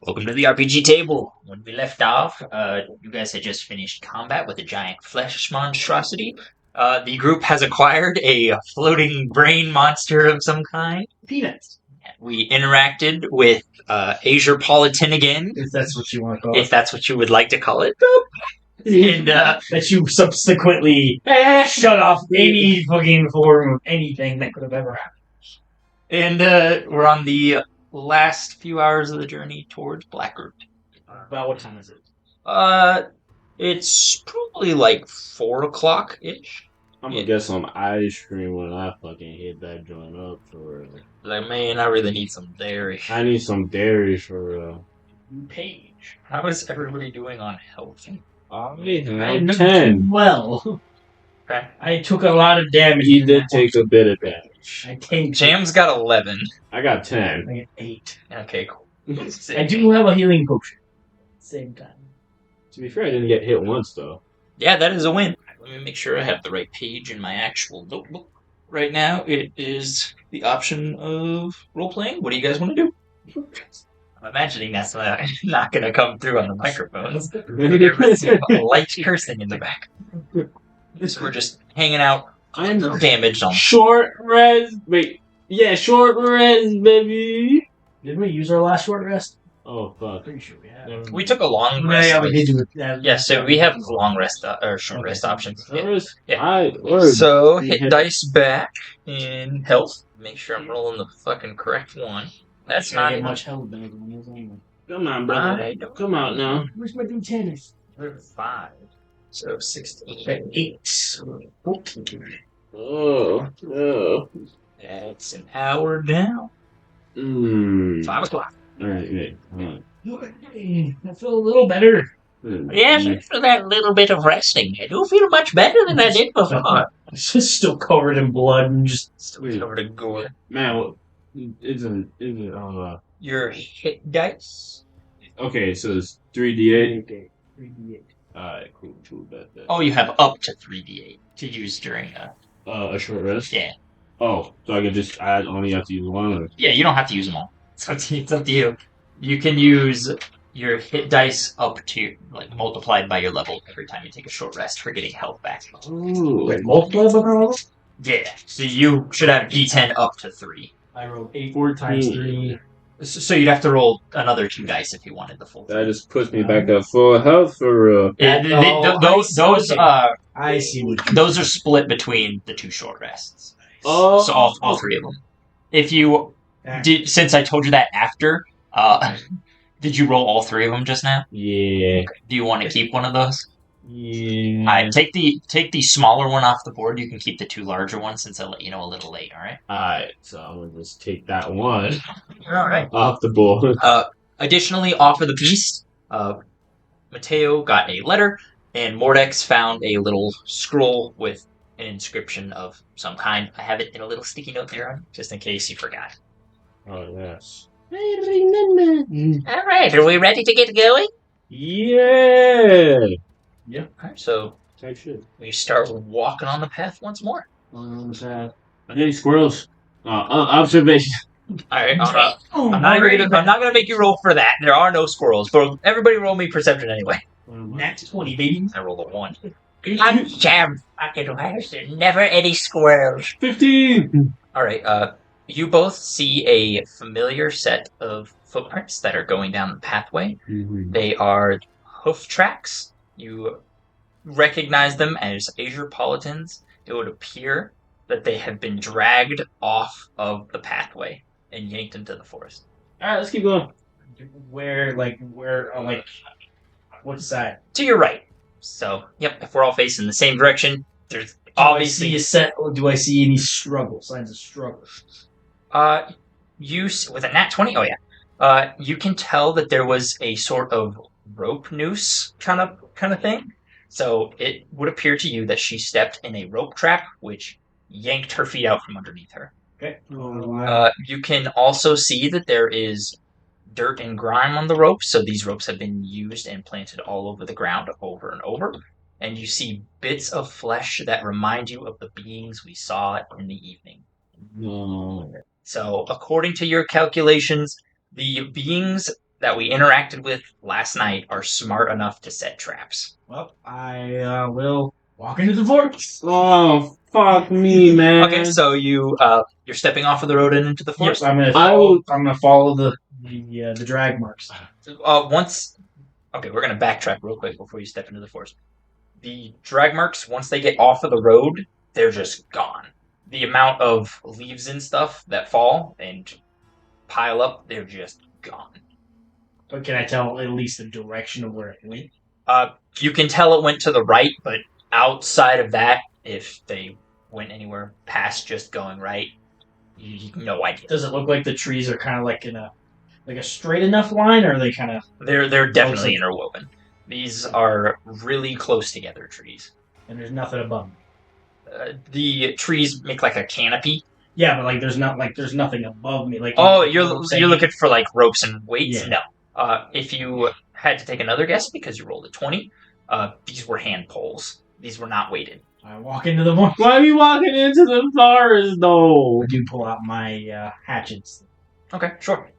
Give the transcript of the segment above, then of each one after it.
Welcome to the RPG table. When we left off, you guys had just finished combat with a giant flesh monstrosity. The group has acquired a floating brain monster of some kind. Peanuts. We interacted with Asiapolitan again, If that's what you want to call if it. that's what you would like to call it. And That you subsequently shut off any fucking form of anything that could have ever happened. And we're on the last few hours of the journey towards Blackroot. About what time is it? It's probably like 4 o'clock ish. I'm gonna get some ice cream when I fucking hit that joint up for real. Like, man, I really need some dairy. I need some dairy for real. Paige, how is everybody doing on health? I I'm have 10. Well, Okay. I took a lot of damage. He did take a bit of damage. I take Jam's got 11. I got 10. I get 8. Okay, cool. I do have a healing potion. Same time. To be fair, I didn't get hit once though. Yeah, that is a win. Let me make sure I have the right page in my actual notebook. Right now, it is the option of role-playing. What do you guys want to do? I'm imagining that's not going to come through on the microphones. Light cursing in the back. So we're just hanging out. I'm Damaged on. short res. Wait, yeah, short res, baby. Did we use our last short rest? Oh fuck. Pretty sure we have. We took a long rest. Yeah, we did do it. Yeah, so we have long rest or short rest options. Short Yeah. res? Yeah. So hit dice back in health. Make sure I'm rolling the fucking correct one. That's not not get even much health than everyone else anyway. Come on, brother. Come out now. Where's my D10? 5. So 16. 8. 14. Oh, no. That's an hour down. 5 o'clock. Alright, wait. Hold I feel a little better. on. Yes, after that little bit of resting, I do feel much better than I did before. I'm just still covered in blood and just Still covered in gore. Man, what? Isn't Your hit dice. okay, so it's 3d8. 3d8. Alright, cool, bet. Oh, you have up to 3d8 to use during A short rest? yeah. Oh, so I can just add, only have to use one? Or? Yeah, you don't have to use them all. It's up to you. You can use your hit dice up to, like, multiplied by your level every time you take a short rest for getting health back. Ooh. Wait, multiply by my level? Yeah, so you should have d10 up to 3. I rolled 8 14. times 3. So you'd have to roll another 2 dice if you wanted the full. That just puts me back at full health for real. Those I see what you those are split between the 2 short rests. Oh. So all 3 of them. If you did, since I told you that after, did you roll all 3 of them just now? Yeah. Do you want to keep one of those? Yeah. Alright, take the smaller one off the board. You can keep the 2 larger ones since I let you know a little late. All right. Alright, so I'm gonna just take that one All right. off the board. Additionally, off of the beast, Mateo got a letter, and Mordex found a little scroll with an inscription of some kind. I have it in a little sticky note there, just in case you forgot. Oh, yes. I remember. All right, are we ready to get going? Yeah! Yep. All right, so Type shit. we start walking on the path once more. Hey, squirrels. Observation. All right, I'm not gonna make you roll for that. There are no squirrels, but everybody roll me perception anyway. Nat 20, baby. I rolled a 1. I'm Jam fucking Western. Never any squirrels. 15! All right, you both see a familiar set of footprints that are going down the pathway. They are hoof tracks. You recognize them as Asiapolitans. It would appear that they have been dragged off of the pathway and yanked into the forest. Alright, let's keep going. Where, what side? To your right. So, yep, if we're all facing the same direction, there's Do I obviously see a set, or do I see any struggle? Signs of struggle? with a nat 20. Oh yeah. You can tell that there was a sort of rope noose kind of thing. So it would appear to you that she stepped in a rope trap, which yanked her feet out from underneath her. Okay. You can also see that there is dirt and grime on the ropes, so these ropes have been used and planted all over the ground over and over. And you see bits of flesh that remind you of the beings we saw in the evening. No. So, according to your calculations, the beings that we interacted with last night are smart enough to set traps. Well, I will walk into the forest. Oh, fuck me, man. Okay, so you're stepping off of the road and into the forest. Yes, I'm gonna follow the drag marks. We're gonna backtrack real quick before you step into the forest. The drag marks, once they get off of the road, they're just gone. The amount of leaves and stuff that fall and pile up, they're just gone. But can I tell at least the direction of where it went? You can tell it went to the right, but outside of that, if they went anywhere past just going right, you no idea. Does it look like the trees are kind of like in a straight enough line, or are they kind of? They're definitely interwoven. These are really close together trees. And there's nothing above me. The trees make like a canopy. Yeah, but there's nothing above me. You're looking for like ropes and weights? Yeah. No. If you had to take another guess because you rolled a 20, these were hand poles. These were not weighted. I walk into the forest. Why are we walking into the forest, though? I do pull out my hatchets. Okay, sure.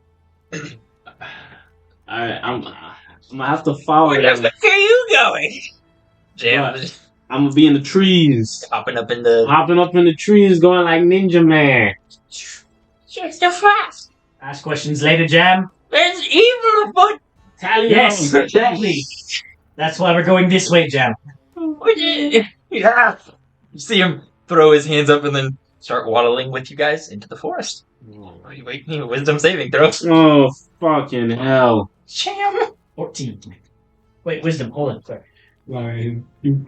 I'm gonna have to follow Where them. are you going? Jam. What? I'm gonna be in the trees. Hopping up in the trees, going like Ninja Man. Just so fast. Ask questions later, Jam. There's evil afoot. Yes, exactly. That's why we're going this way, Jam. Yeah. You see him throw his hands up and then start waddling with you guys into the forest. Wait, wisdom saving throw. Oh, fucking hell. Jam. 14. Wait, wisdom. Hold on, sorry. Lying. You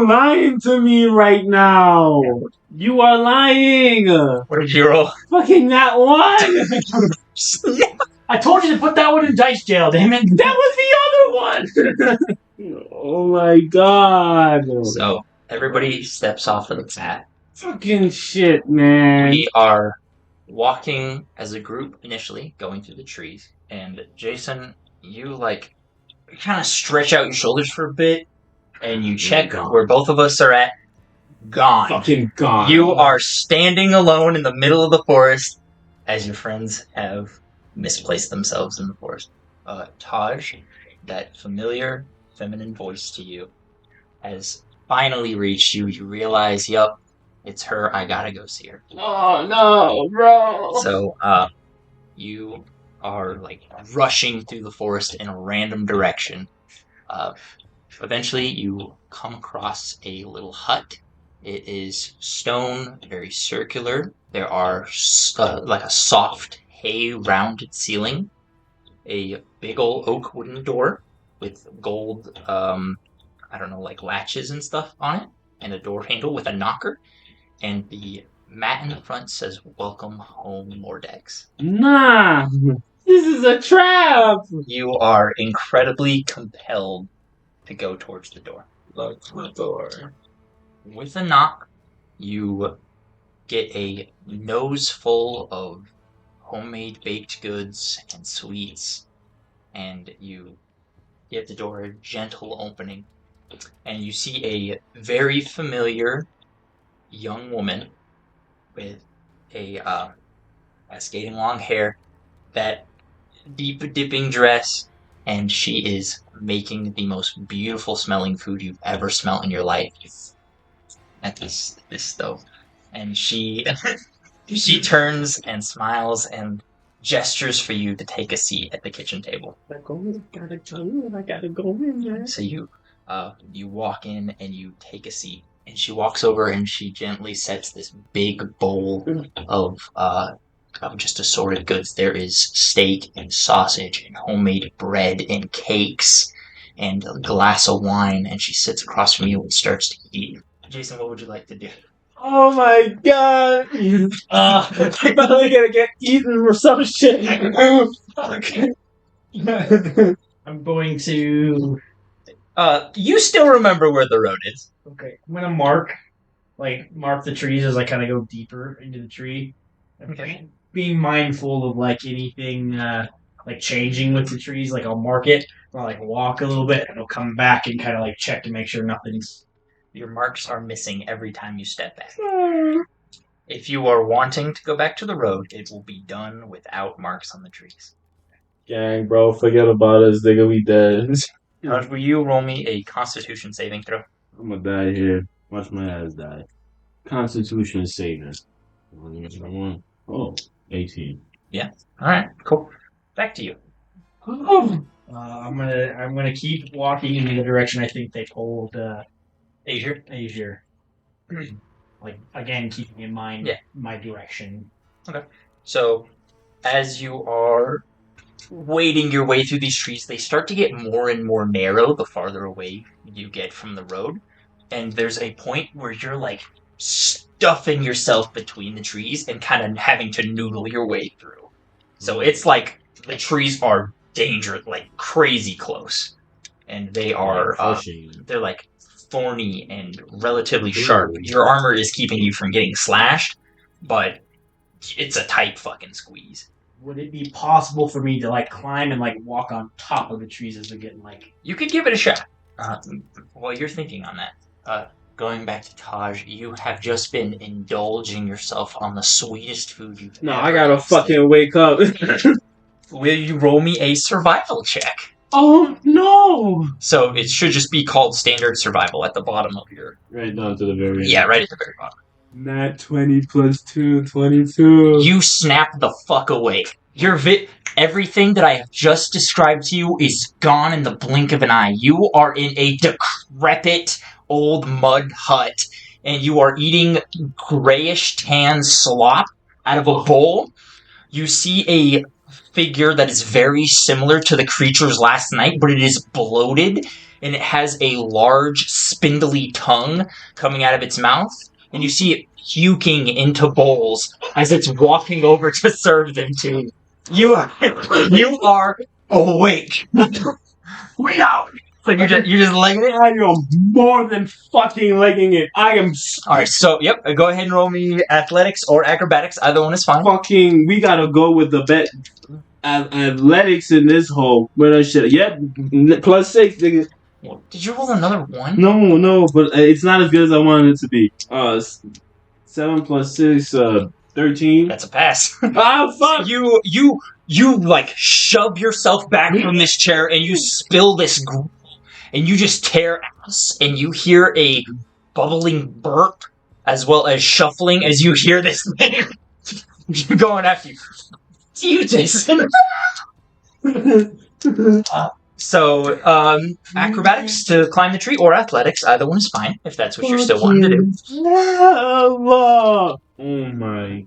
lying to me right now. You are lying. What did you roll? Fucking that one. I told you to put that one in dice jail, damn it. That was the other one. Oh my god. So everybody steps off of the path. Fucking shit, man. We are walking as a group initially, going through the trees, and Jason, you kind of stretch out your shoulders for a bit, and you check where both of us are at. Gone. Fucking gone. You are standing alone in the middle of the forest as your friends have misplaced themselves in the forest. Taj, that familiar feminine voice to you, has finally reached you. You realize, yup, it's her. I gotta go see her. Oh no, bro. So, you are rushing through the forest in a random direction. Eventually, you come across a little hut. It is stone, very circular. There are a soft hay rounded ceiling, a big old oak wooden door with gold, latches and stuff on it, and a door handle with a knocker, and the mat in the front says, "Welcome home, Mordex." Nah, this is a trap. You are incredibly compelled to go towards the door. Lock the door. With a knock, you get a nose full of homemade baked goods and sweets, and you give the door a gentle opening, and you see a very familiar young woman with a skating long hair, that deep dipping dress, and she is making the most beautiful smelling food you've ever smelled in your life at this stove. And she turns and smiles and gestures for you to take a seat at the kitchen table. I gotta go in there. So you walk in and you take a seat, and she walks over and she gently sets this big bowl of just assorted goods. There is steak and sausage and homemade bread and cakes and a glass of wine, and she sits across from you and starts to eat. Jason, what would you like to do? Oh my god! I'm probably gonna get eaten or some shit. I'm going to. You still remember where the road is. Okay, I'm gonna mark the trees as I kind of go deeper into the tree. Okay. Being mindful of anything changing with the trees. I'll mark it. I'll walk a little bit, and I'll come back and kind of check to make sure nothing's. Your marks are missing every time you step back. If you are wanting to go back to the road, it will be done without marks on the trees. Gang, bro, forget about us, nigga. We dead. Will you roll me a Constitution saving throw? I'm gonna die here. Watch my ass die. Constitution saving. Oh, 18. Yeah. All right. Cool. Back to you. I'm gonna keep walking in the direction I think they pulled Asia. Like again, keeping in mind my direction. Okay. So, as you are wading your way through these trees, they start to get more and more narrow the farther away you get from the road. And there's a point where you're like stuffing yourself between the trees and kind of having to noodle your way through. So it's like the trees are dangerous, like crazy close. And they are, they're like thorny and relatively sharp. Your armor is keeping you from getting slashed, but it's a tight fucking squeeze. Would it be possible for me to like climb and like walk on top of the trees as they're getting like? You could give it a shot. While you're thinking on that, going back to Taj, you have just been indulging yourself on the sweetest food you've ever I gotta tasted. fucking wake up. Will you roll me a survival check? Oh no! So it should just be called standard survival at the bottom of your. Right down to the very end. Yeah, right at the very bottom. Nat 20 plus 2, 22. You snap the fuck awake. Everything that I have just described to you is gone in the blink of an eye. You are in a decrepit old mud hut, and you are eating grayish tan slop out of a bowl. You see a figure that is very similar to the creatures last night, but it is bloated, and it has a large, spindly tongue coming out of its mouth. And you see it puking into bowls as it's walking over to serve them to you. You are awake. Wait out. So you're just legging it? I am more than fucking legging it. I am. Alright, so, yep, go ahead and roll me athletics or acrobatics. Either one is fine. Fucking, we gotta go with the bet. Athletics in this hole. But I should. Yep, plus 6, nigga. Well, did you roll another one? No, but it's not as good as I wanted it to be. 7 plus 6, 13. That's a pass. Ah, fuck! You like shove yourself back from this chair and you spill this gruel and you just tear ass and you hear a bubbling burp as well as shuffling as you hear this thing going after you. It's you, Jason. So, acrobatics to climb the tree or athletics, either one is fine if that's what you're still wanting to do. Oh my.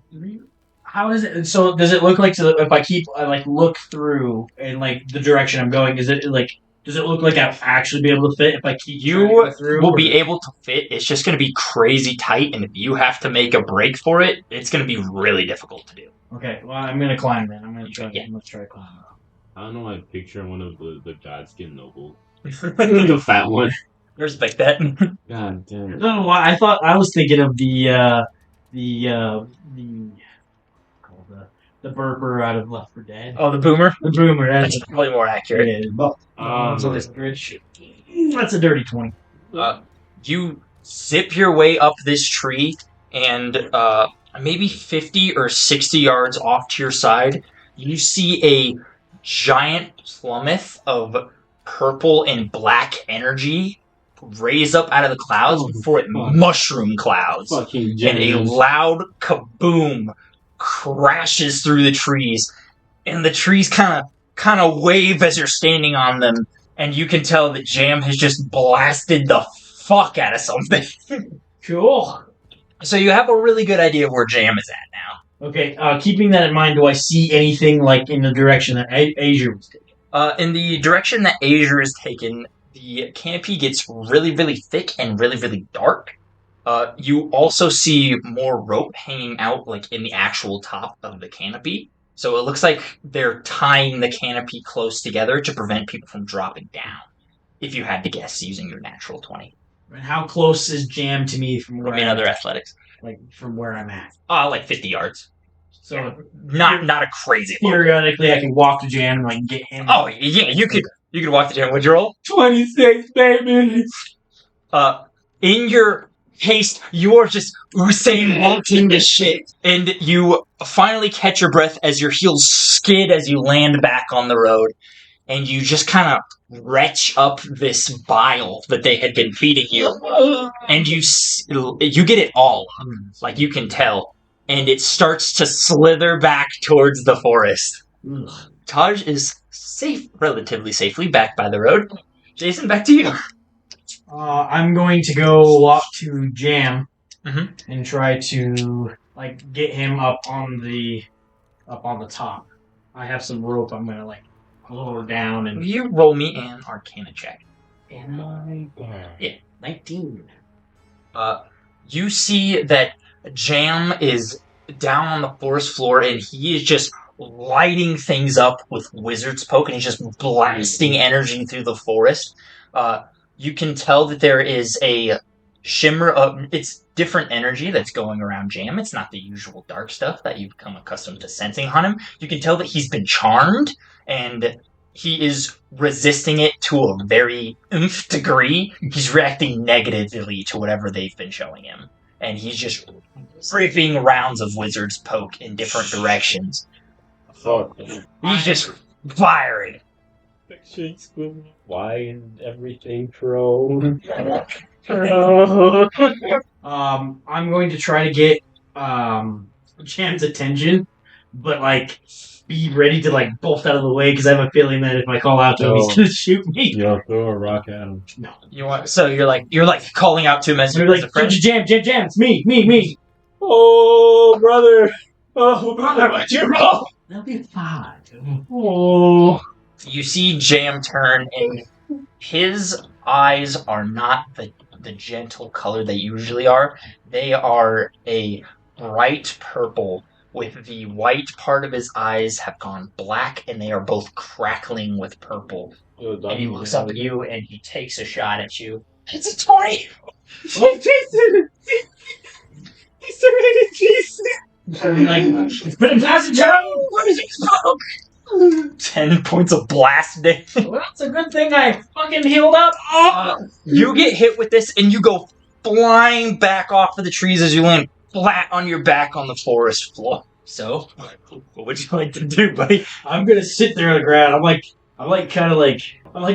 How is it? So does it look like if I like look through and like the direction I'm going? Is it like? Does it look like I'll actually be able to fit if I keep You trying to go through? will be able to fit. It's just going to be crazy tight, and if you have to make a break for it, it's going to be really difficult to do. Okay, well I'm gonna climb then. I'm gonna try. Yeah. I'm gonna try to climb. I don't know. I picture one of the Godskin noble, the fat one. Respect that. God damn I it! don't know why. I was thinking of the burper out of Left 4 Dead. Oh, the boomer? The boomer. That's probably more accurate. Yeah, but that's a dirty 20. You zip your way up this tree, and maybe 50 or 60 yards off to your side, you see a giant plummet of purple and black energy raise up out of the clouds before it mushroom clouds. Fucking And a loud kaboom crashes through the trees, and the trees kind of wave as you're standing on them, and you can tell that Jam has just blasted the fuck out of something. Cool. So you have a really good idea of where Jam is at now. Okay, keeping that in mind, do I see anything like in the direction that Asia was taking? In the direction that Asia is taken, the canopy gets really, really thick and really, really dark. You also see more rope hanging out, like, in the actual top of the canopy. So it looks like they're tying the canopy close together to prevent people from dropping down, if you had to guess using your natural 20. And how close is Jam to me from where Other athletics. like from where I'm at? Like 50 yards. So Yeah. Not a crazy look. periodically I can walk to Jam and like get him. Oh, yeah, you could walk the Jam. Would you roll? 26, baby. In your haste. You are just Usain Bolting this shit. And you finally catch your breath as your heels skid as you land back on the road. And you just kind of retch up this bile that they had been feeding you. And you get it all up. Like, you can tell. And it starts to slither back towards the forest. Taj is relatively safely back by the road. Jason, back to you. I'm going to go up to Jam Mm-hmm. and try to get him up on the top. I have some rope. I'm gonna lower down and. You roll me an Arcana check. And my Yeah, 19. You see that Jam is down on the forest floor, and he is just lighting things up with Wizard's Poke, and he's just blasting energy through the forest. You can tell that there is a shimmer of it's different energy that's going around Jam. It's not the usual dark stuff that you've become accustomed to sensing on him. You can tell that he's been charmed, and he is resisting it to a very nth degree. He's reacting negatively to whatever they've been showing him. And he's just ripping rounds of Wizard's Poke in different directions. He's just firing. Why and everything thrown? I'm going to try to get Jam's attention, but be ready to bolt out of the way because I have a feeling that if I call out to him, he's gonna shoot me. Yo, throw a rock at him. No. You're calling out to him as you're a friend. Jam, it's me. Oh, brother. Oh, brother, what'd you roll? That'll be fine. Oh. You see Jam turn, and his eyes are not the gentle color they usually are. They are a bright purple, with the white part of his eyes have gone black, and they are both crackling with purple. And he looks up at you, and he takes a shot at you. It's a 20! Oh, Jason! He's surrounded Jason! It's been a passage out! What is it? 10 points of blast damage. Well, it's a good thing I fucking healed up. You get hit with this, and you go flying back off of the trees as you land flat on your back on the forest floor. So, what would you like to do, buddy? I'm gonna sit there on the ground. I'm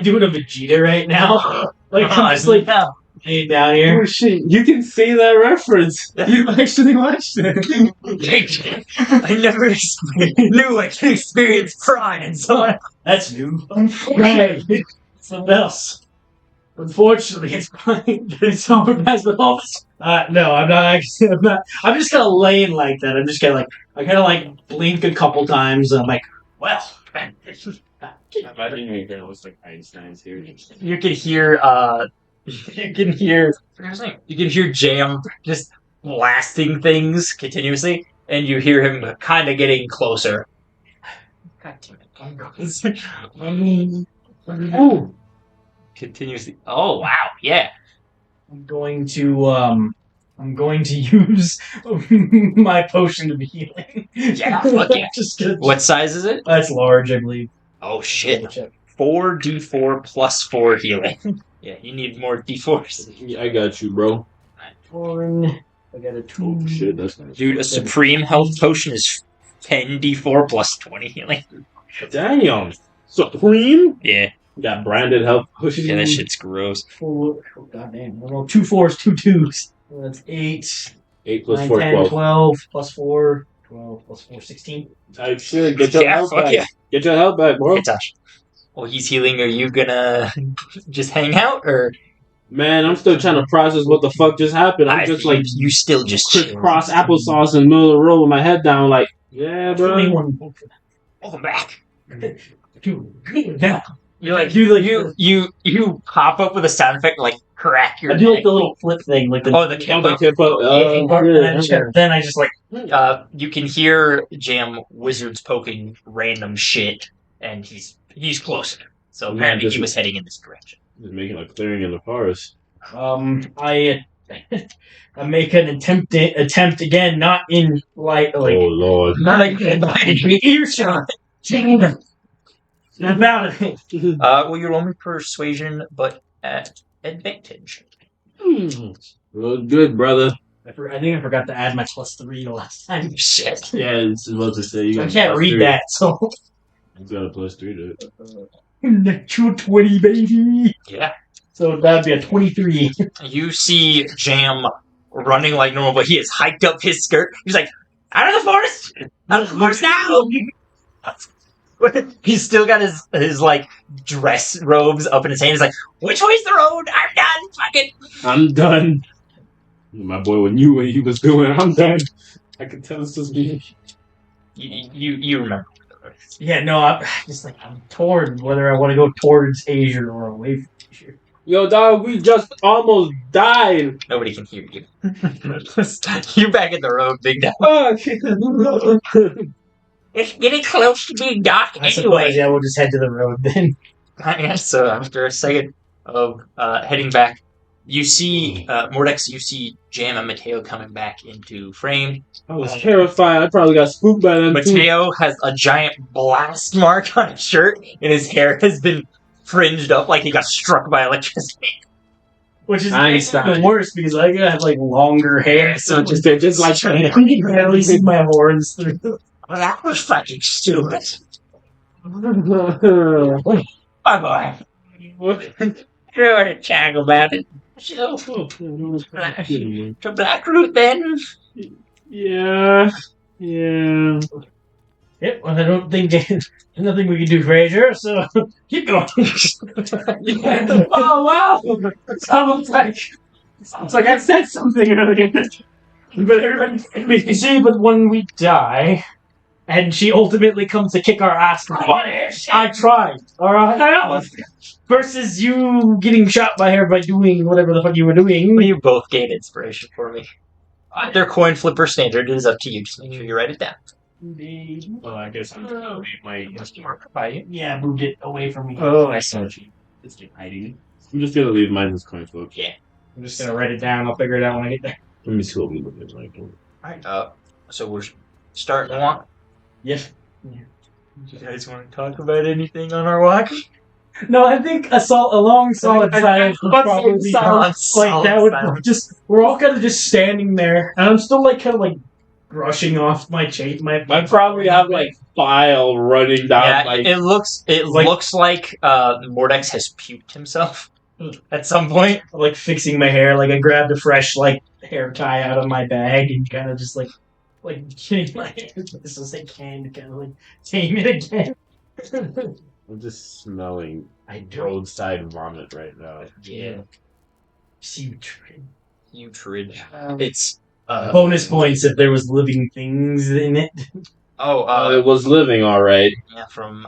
doing a Vegeta right now. I'm just laying down here. Oh shit, you can say that reference. You actually watched it. I never knew I could experience pride in someone. That's new. Right. Something else. Unfortunately, it's fine. It's all best with all this. No, I'm not actually. I'm just kind of laying like that. I'm just kind of I blink a couple times. And I'm like, well. Imagine you're gonna look like Einstein's here. You can hear. You can hear Jam just blasting things continuously, and you hear him kind of getting closer. God damn it! Ooh. Continuously. Oh wow! Yeah. I'm going to use my potion of healing. Yeah, fuck yeah. What size is it? That's large, I believe. Oh shit. 4d4 plus 4 healing. Yeah, you need more d4s. Yeah, I got you, bro. 1. I got a 2. Oh shit, that's nice. Dude, a supreme health potion is 10d4 plus 20 healing. Damn. Supreme? Yeah. Got branded health potion. Yeah, that shit's gross. 4. Oh, goddamn. I rolled 2 4s, 2 2s. That's 8. 8 plus 9, 4, 10, 12. 12 plus 4. 12 plus 4, 16. I should get your health back. Yeah. Get your health back, bro. Hey, Tosh. While he's healing, are you gonna just hang out, or? Man, I'm still trying to process what the fuck just happened. I'm just you still just crisscross applesauce in the middle of the road with my head down, like, yeah, bro. 21. Welcome back. Yeah. You pop up with a sound effect, like crack your. I do the little flip thing, the kippo. Then I just you can hear Jam Wizards poking random shit, and he's closer. So apparently he was heading in this direction. Just making a clearing in the forest. I make an attempt again, not in light. Oh lord! Not earshot. Well, you roll me persuasion, but at advantage. Well, good, brother. I think I forgot to add my +3 the last time. Shit. Yeah, this is what to say. You I got can't read +3. that, so. He's got a +3 to it. Natural 20, baby! Yeah. So that'd be a 23. You see Jam running like normal, but he has hiked up his skirt. He's like, out of the forest! Out of the forest now! He's still got his like dress robes up in his hand. He's like, which way's the road? I'm done. Fucking. I'm done. My boy knew what he was doing. I'm done. I can tell this is me. You remember. Yeah, no, I'm torn whether I want to go towards Asia or away from Asia. Yo, dog, we just almost died. Nobody can hear you. You're back in the road, big dog. It's getting close to being dark I suppose, yeah, we'll just head to the road then. So after a second of heading back, you see Mordex, you see Jam and Mateo coming back into frame. I was terrified. I probably got spooked by them too. Mateo has a giant blast mark on his shirt, and his hair has been fringed up like he got struck by electricity. Which is Einstein. even worse because I have like longer hair, So Just like I can barely see my horns through. Well, that was fucking stupid. Bye bye. You want to talk about it? So, to Blackroot then? yeah. Yep, well, I don't think there's nothing we can do, Fraser, so keep going. Oh, wow! Sounds like I said something earlier. But everybody can see, but when we die, and she ultimately comes to kick our ass, I tried, alright? Versus you getting shot by her by doing whatever the fuck you were doing. You both gain inspiration for me. Either coin flipper standard, it is up to you. Just make sure you write it down. Well, I guess I'm going to leave my Mark by you. Yeah, moved it away from me. Oh, I saw you. It's hiding. I'm just going to leave mine as coin flip. Yeah. I'm just gonna write it down. I'll figure it out when I get there. Let me see what we look like. Alright, so we're starting to walk. Yes. You guys want to talk about anything on our walk? No, I think a long solid silence would probably be like that. Would just we're all kind of just standing there, and I'm still like kind of like brushing off my chain. I probably have like file running down. Yeah, like it looks like Mordex has puked himself at some point. like fixing my hair. Like I grabbed a fresh like hair tie out of my bag and kind of just like getting my hair just as I can to kind of like tame it again. I'm just smelling I don't. roadside vomit right now. Yeah, Putrid. putrid. It's Bonus points if there was living things in it. it was living all right. Yeah, from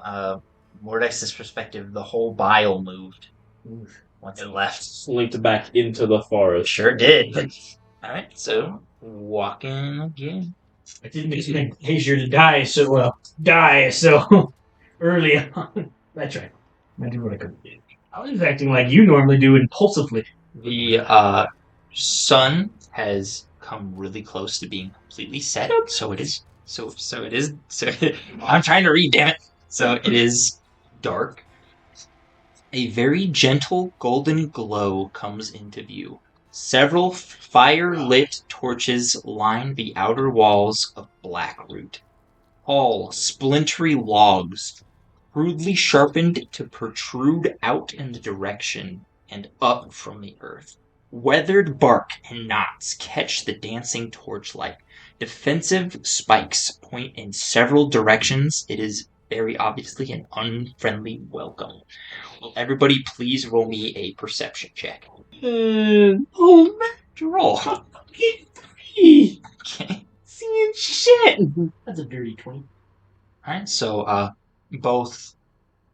Mordex's perspective, the whole bile moved once it left. Slinked back into the forest. Sure did. Alright, so walking again. I didn't expect Asia to die so early on. That's right. I did what I could. I was acting like you normally do, impulsively. The sun has come really close to being completely set, so it is. So it is. So I'm trying to read, damn it. So it is dark. A very gentle golden glow comes into view. Several fire-lit torches line the outer walls of Blackroot. All splintery logs, crudely sharpened to protrude out in the direction and up from the earth. Weathered bark and knots catch the dancing torchlight. Defensive spikes point in several directions. It is very obviously an unfriendly welcome. Will everybody please roll me a perception check? Roll. Okay. Seeing shit. That's a dirty 20. Alright, so both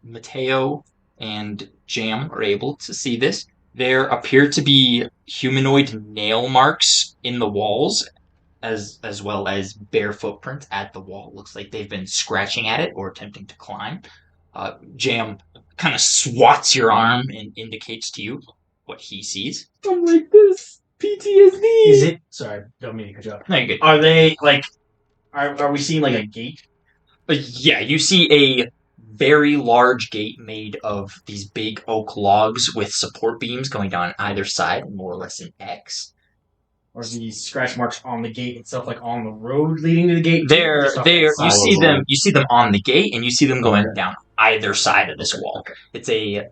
Mateo and Jam are able to see this. There appear to be humanoid nail marks in the walls, as well as bare footprints at the wall. Looks like they've been scratching at it or attempting to climb. Jam kind of swats your arm and indicates to you what he sees. I'm like this. PTSD. Is it? Sorry, don't mean to cut you off. No, you're good. Are they like? Are we seeing like a gate? Yeah, you see a very large gate made of these big oak logs with support beams going down either side, more or less an X. Or these scratch marks on the gate itself, like on the road leading to the gate? You see them on the gate, and you see them going down either side of this wall. It's a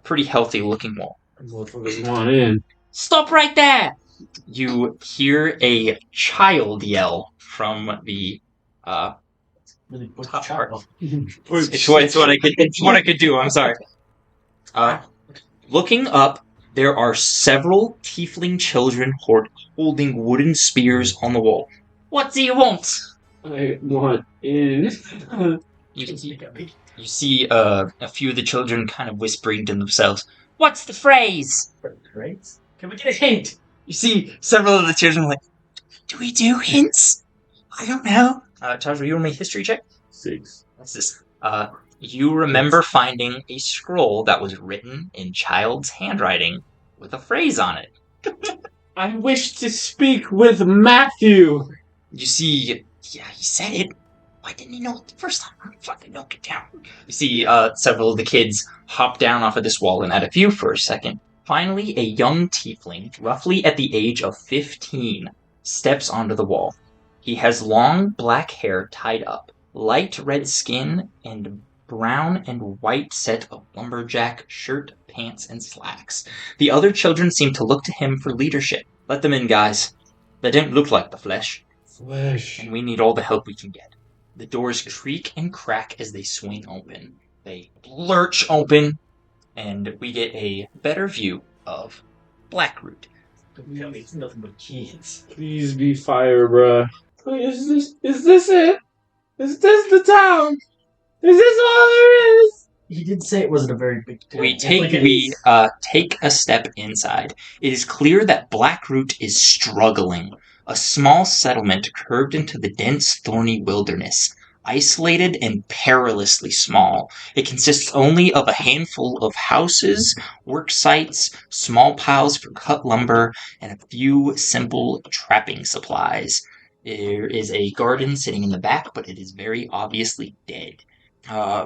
pretty healthy looking wall. Motherfuckers want in. Stop right there! You hear a child yell from the Really push top child. part. It's what I could do. I'm sorry. Looking up, there are several tiefling children holding wooden spears on the wall. What do you want? I want in. You see a few of the children kind of whispering to themselves. What's the phrase? Phrase? Can we get a hint? You see several of the children like, do we do hints? I don't know. Taj, will you roll me a history check? 6. What's this? You remember finding a scroll that was written in child's handwriting with a phrase on it. I wish to speak with Matthew. You see, yeah, he said it. Why didn't he know it the first time? Fucking don't get down. You see several of the kids hop down off of this wall and at a view for a second. Finally, a young tiefling, roughly at the age of 15, steps onto the wall. He has long black hair tied up, light red skin, and brown and white set of lumberjack shirt, pants, and slacks. The other children seem to look to him for leadership. Let them in, guys. They don't look like the flesh. And we need all the help we can get. The doors creak and crack as they swing open. They lurch open, and we get a better view of Blackroot. It's nothing but kids. Please be fire, bruh. Is this it? Is this the town? Is this all there is? He did say it wasn't a very big town. We take a step inside. It is clear that Blackroot is struggling. A small settlement curved into the dense, thorny wilderness, isolated and perilously small. It consists only of a handful of houses, work sites, small piles for cut lumber, and a few simple trapping supplies. There is a garden sitting in the back, but it is very obviously dead.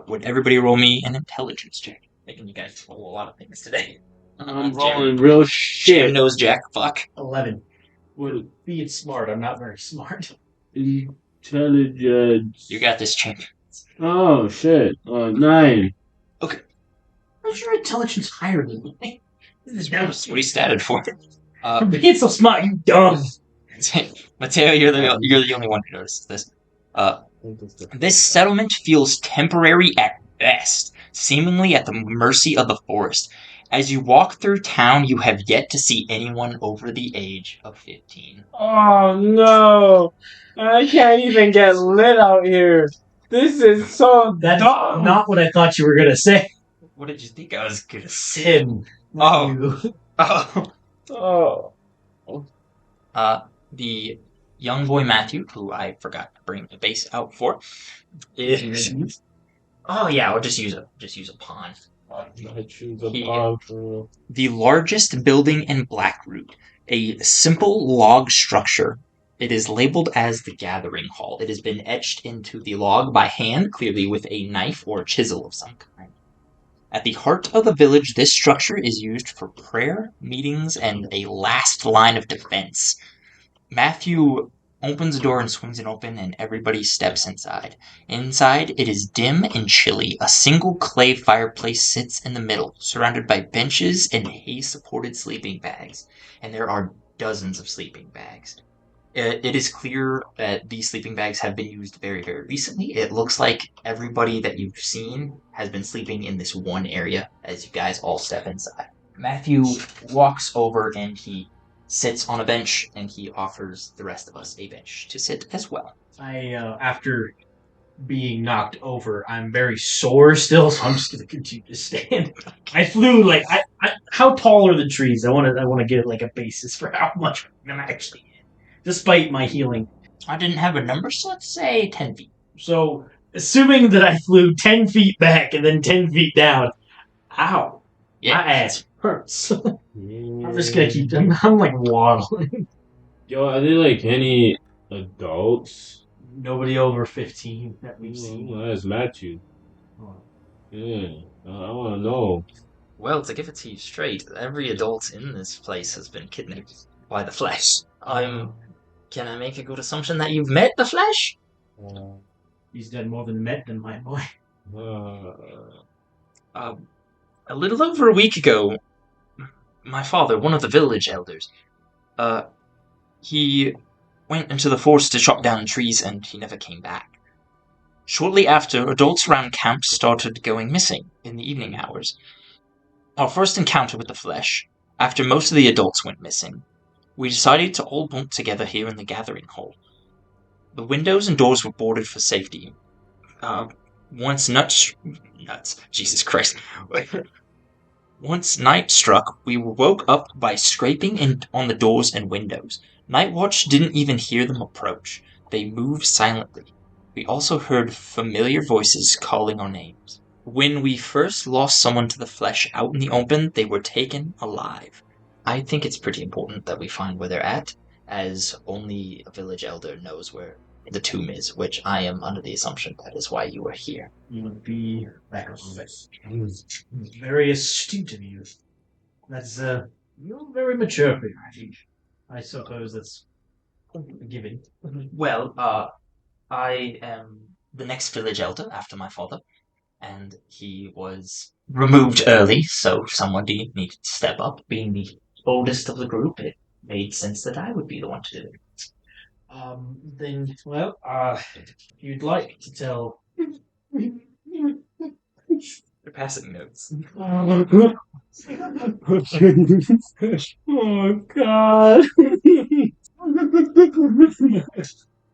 Would everybody roll me an intelligence check? Making you guys roll a lot of things today. I'm rolling real shit. Jim knows Jack. Fuck. 11. Being smart, I'm not very smart. Intelligence. You got this, Chink. Oh, shit. 9. Okay. How's your intelligence higher than me? This is what he statted for. I'm being so smart, you dumb. Mateo, you're the only one who notices this. This settlement feels temporary at best, seemingly at the mercy of the forest. As you walk through town, you have yet to see anyone over the age of 15. Oh no! I can't even get lit out here. This is so That's dumb. not what I thought you were gonna say. What did you think I was gonna say? Sin. Oh. Oh. The young boy Matthew, who I forgot to bring the base out for, is. Oh yeah, I'll just use a pawn. I choose a pawn for the largest building in Blackroot, a simple log structure. It is labeled as the Gathering Hall. It has been etched into the log by hand, clearly with a knife or chisel of some kind. At the heart of the village, this structure is used for prayer, meetings, and a last line of defense. Matthew opens the door and swings it open, and everybody steps inside. Inside, it is dim and chilly. A single clay fireplace sits in the middle, surrounded by benches and hay-supported sleeping bags. And there are dozens of sleeping bags. It is clear that these sleeping bags have been used very, very recently. It looks like everybody that you've seen has been sleeping in this one area as you guys all step inside. Matthew walks over and he sits on a bench, and he offers the rest of us a bench to sit as well. After being knocked over, I'm very sore still, so I'm just gonna continue to stand. I flew like how tall are the trees? I want to get like a basis for how much I'm actually in, despite my healing. I didn't have a number, so let's say 10 feet. So, assuming that I flew 10 feet back and then 10 feet down, ow, yeah. My ass hurts. I'm just gonna keep them. I'm like waddling. Yo, are there like any adults? Nobody over 15 that we've seen. Well, that's Matthew. Yeah, I want to know. Well, to give it to you straight, every adult in this place has been kidnapped by the flesh. Can I make a good assumption that you've met the flesh? He's done more than met them, my boy. A little over a week ago, my father, one of the village elders, he went into the forest to chop down trees and he never came back. Shortly after, adults around camp started going missing in the evening hours. Our first encounter with the flesh, after most of the adults went missing, we decided to all bunk together here in the gathering hall. The windows and doors were boarded for safety. Once Jesus Christ. Once night struck, we were woke up by scraping on the doors and windows. Night Watch didn't even hear them approach. They moved silently. We also heard familiar voices calling our names. When we first lost someone to the flesh out in the open, they were taken alive. I think it's pretty important that we find where they're at, as only a village elder knows where the tomb is, which I am under the assumption that is why you are here. You would be back on this. Very astute of you. That's you're very mature for your age. I suppose that's a given. Well, I am the next village elder after my father, and he was removed early, so somebody needed to step up. Being the oldest of the group, it made sense that I would be the one to do it. Then, well, if you'd like to tell... They're passing notes. Oh, God.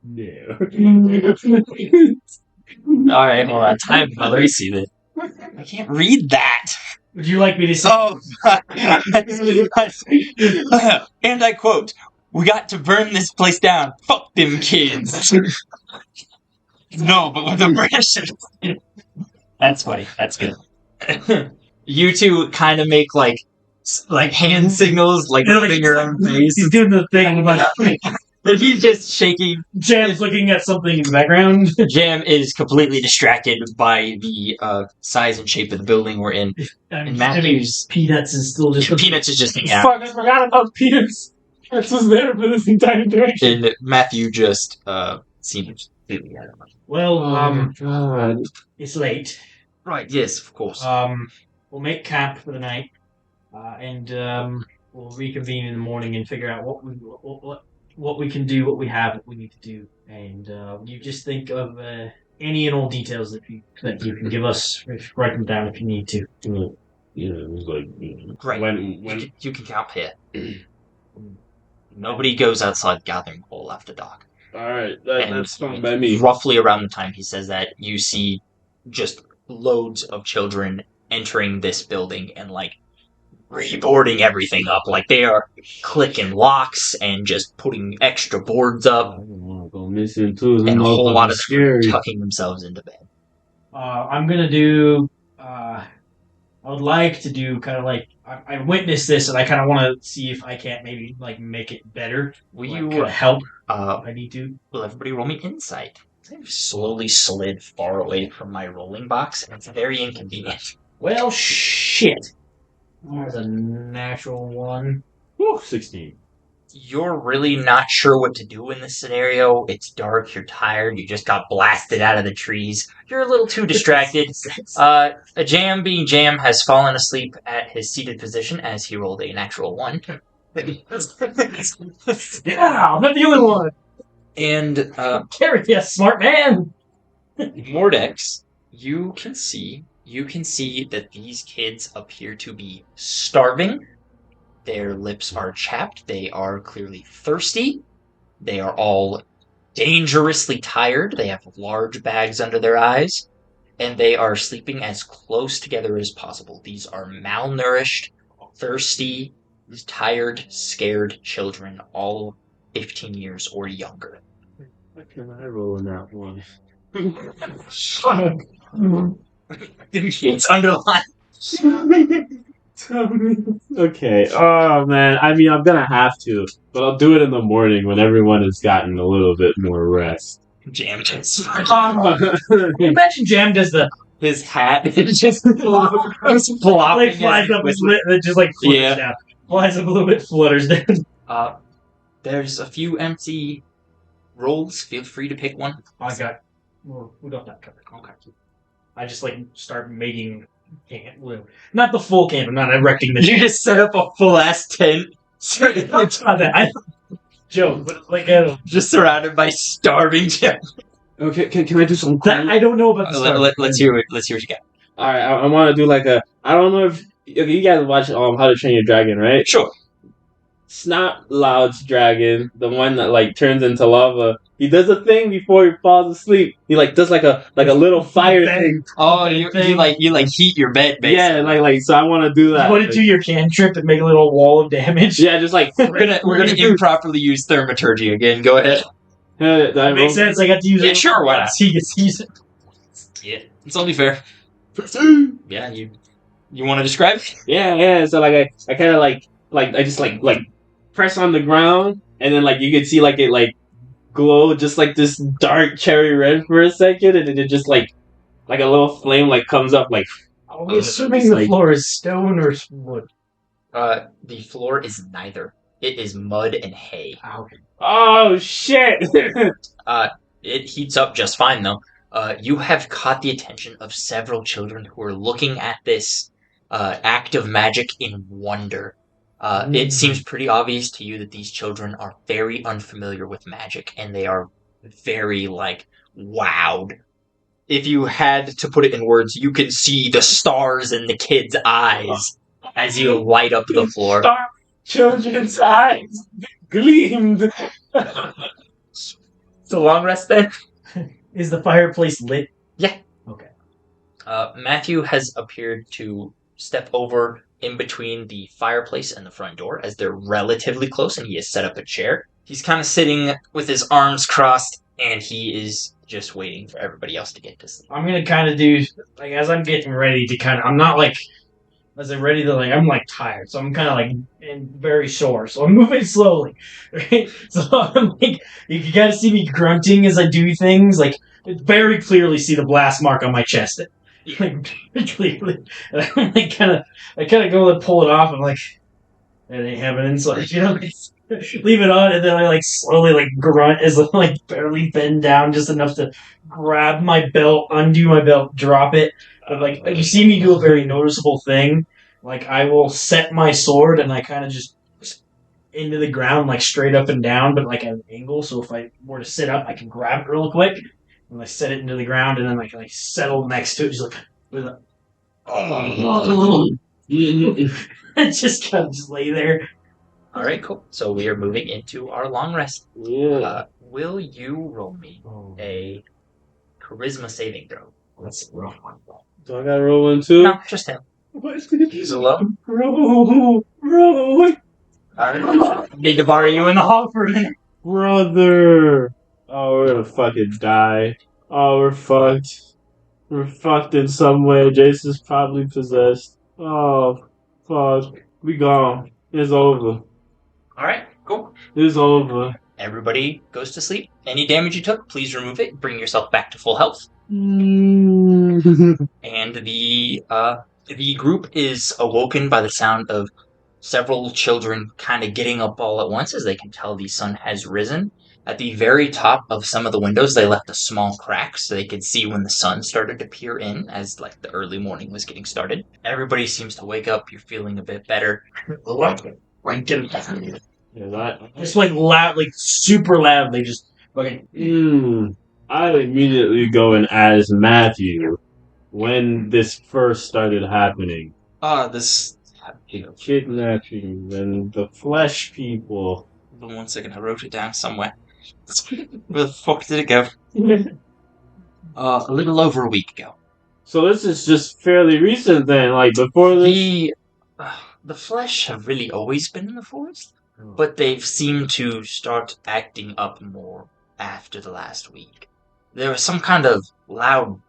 No. Alright, hold on. Time to receive it. I can't read that. Would you like me to say... Oh, and I quote, "We got to burn this place down. Fuck them kids." No, but with aggression. That's funny. That's good. You two kind of make like hand signals, like putting your own face. He's doing the thing, but he's just shaking. Jam's looking at something in the background. Jam is completely distracted by the size and shape of the building we're in. And Matthew's Peanuts is still just... Peanuts is just Fuck, I forgot about Peanuts. Peanuts was there for this entire duration. And Matthew just seems completely out of it. Well, God. it's late. Right, yes, of course. We'll make camp for the night, and we'll reconvene in the morning and figure out what we can do, what we have, what we need to do, and you just think of any and all details that you can give us. Write them down if you need to. Yeah, it was like Great. When You can camp here. Nobody goes outside Gathering Hall after dark. all right, that's fine by me. Roughly around the time he says that, you see just loads of children entering this building and like reboarding everything up. Like they are clicking locks and just putting extra boards up. I don't want to go missing too. And a whole lot of them scary. tucking themselves into bed. I'm gonna do. I would like to do kind of like I witnessed this, and I kind of want to see if I can't maybe like make it better. Will like, you help? If I need to. Will everybody roll me insight? I've slowly slid far away from my rolling box, and it's very inconvenient. Well, shit. There's a natural one. Woo, 16. You're really not sure what to do in this scenario. It's dark, you're tired, you just got blasted out of the trees. You're a little too distracted. A Jam being Jam has fallen asleep at his seated position as he rolled a natural 1. Yeah, I'm not the only one. And Carry, yes, smart man. Mordex, you can see that these kids appear to be starving. Their lips are chapped. They are clearly thirsty. They are all dangerously tired. They have large bags under their eyes. And they are sleeping as close together as possible. These are malnourished, thirsty, tired, scared children, all 15 years or younger. What can I roll in that one? It's underlined. Okay. Oh man. I mean, I'm gonna have to, but I'll do it in the morning when everyone has gotten a little bit more rest. Jam just. Imagine Jam does the his hat is just flopping. Like flies up and it just like flutters down. Flies up a little bit, flutters down. There's a few empty rolls. Feel free to pick one. We got that covered. Okay. I just like start making not the full camp. I'm not erecting the. You just set up a full ass tent. Joke, but like just surrounded by starving children. Okay, can I do some? I don't know about the let's hear what you got. All right, I want to do like a. I don't know if you guys watch How to Train Your Dragon, right? Sure. Snot-Loud's dragon, the one that like turns into lava. He does a thing before he falls asleep. He like does like a little fire thing. Oh, you heat your bed, basically. Yeah, like so. I want to do that. You want to do your cantrip and make a little wall of damage? Yeah, just like we're gonna improperly use thaumaturgy again. Go ahead. That makes sense. I got to use it. Sure, why not? He gets to use it. Yeah, it's only fair. Yeah, you want to describe? Yeah. So like I kind of like I just like press on the ground, and then like you can see like it like glow just like this dark cherry red for a second, and then it just like a little flame like comes up like. Assuming the floor is stone or wood. The floor is neither. It is mud and hay. Oh shit! It heats up just fine though. You have caught the attention of several children who are looking at this act of magic in wonder. It seems pretty obvious to you that these children are very unfamiliar with magic, and they are very, like, wowed. If you had to put it in words, you can see the stars in the kids' eyes as you light up the floor. Children's eyes gleamed. It's a long rest then? Is the fireplace lit? Yeah. Okay. Matthew has appeared to step over in between the fireplace and the front door as they're relatively close, and he has set up a chair. He's kind of sitting with his arms crossed, and he is just waiting for everybody else to get to sleep. I'm going to kind of do, like, as I'm getting ready to kind of, I'm not like, as I'm ready to, like, I'm like tired, so I'm kind of like very sore, so I'm moving slowly, right? So I'm like, you can kind of see me grunting as I do things, like, very clearly see the blast mark on my chest. Like, very clearly. And I'm like, I kind of go and pull it off, and like, it ain't happening, so like, leave it on, and then I like slowly like grunt as I like barely bend down just enough to grab my belt, undo my belt, drop it. But like you see me do a very noticeable thing. Like I will set my sword and I kind of just into the ground, like straight up and down, but like at an angle. So if I were to sit up, I can grab it real quick. And I set it into the ground, and then like I settle next to it, just like with a. I just kind of just lay there. All right, cool. So we are moving into our long rest. Yeah. Will you roll me a charisma saving throw? That's a rough one. Do I gotta roll one too? No, just him. He's alone. Roll. Need to borrow you in the hall for a minute. Brother. Oh, we're gonna fucking die. Oh, we're fucked. We're fucked in some way. Jason's probably possessed. Oh, fuck. We gone. It's over. Alright, cool. It's over. Everybody goes to sleep. Any damage you took, please remove it. Bring yourself back to full health. And the group is awoken by the sound of several children kind of getting up all at once as they can tell the sun has risen. At the very top of some of the windows, they left a small crack so they could see when the sun started to peer in as like the early morning was getting started. Everybody seems to wake up. You're feeling a bit better. Just like loud, like super loudly, just fucking. I'd immediately go and ask Matthew when this first started happening. This Kidnapping and the flesh people. Hold on 1 second, I wrote it down somewhere. Where the fuck did it go? A little over a week ago. So this is just fairly recent then, like before this? The flesh have really always been in the forest, but they've seemed to start acting up more after the last week. There was some kind of loud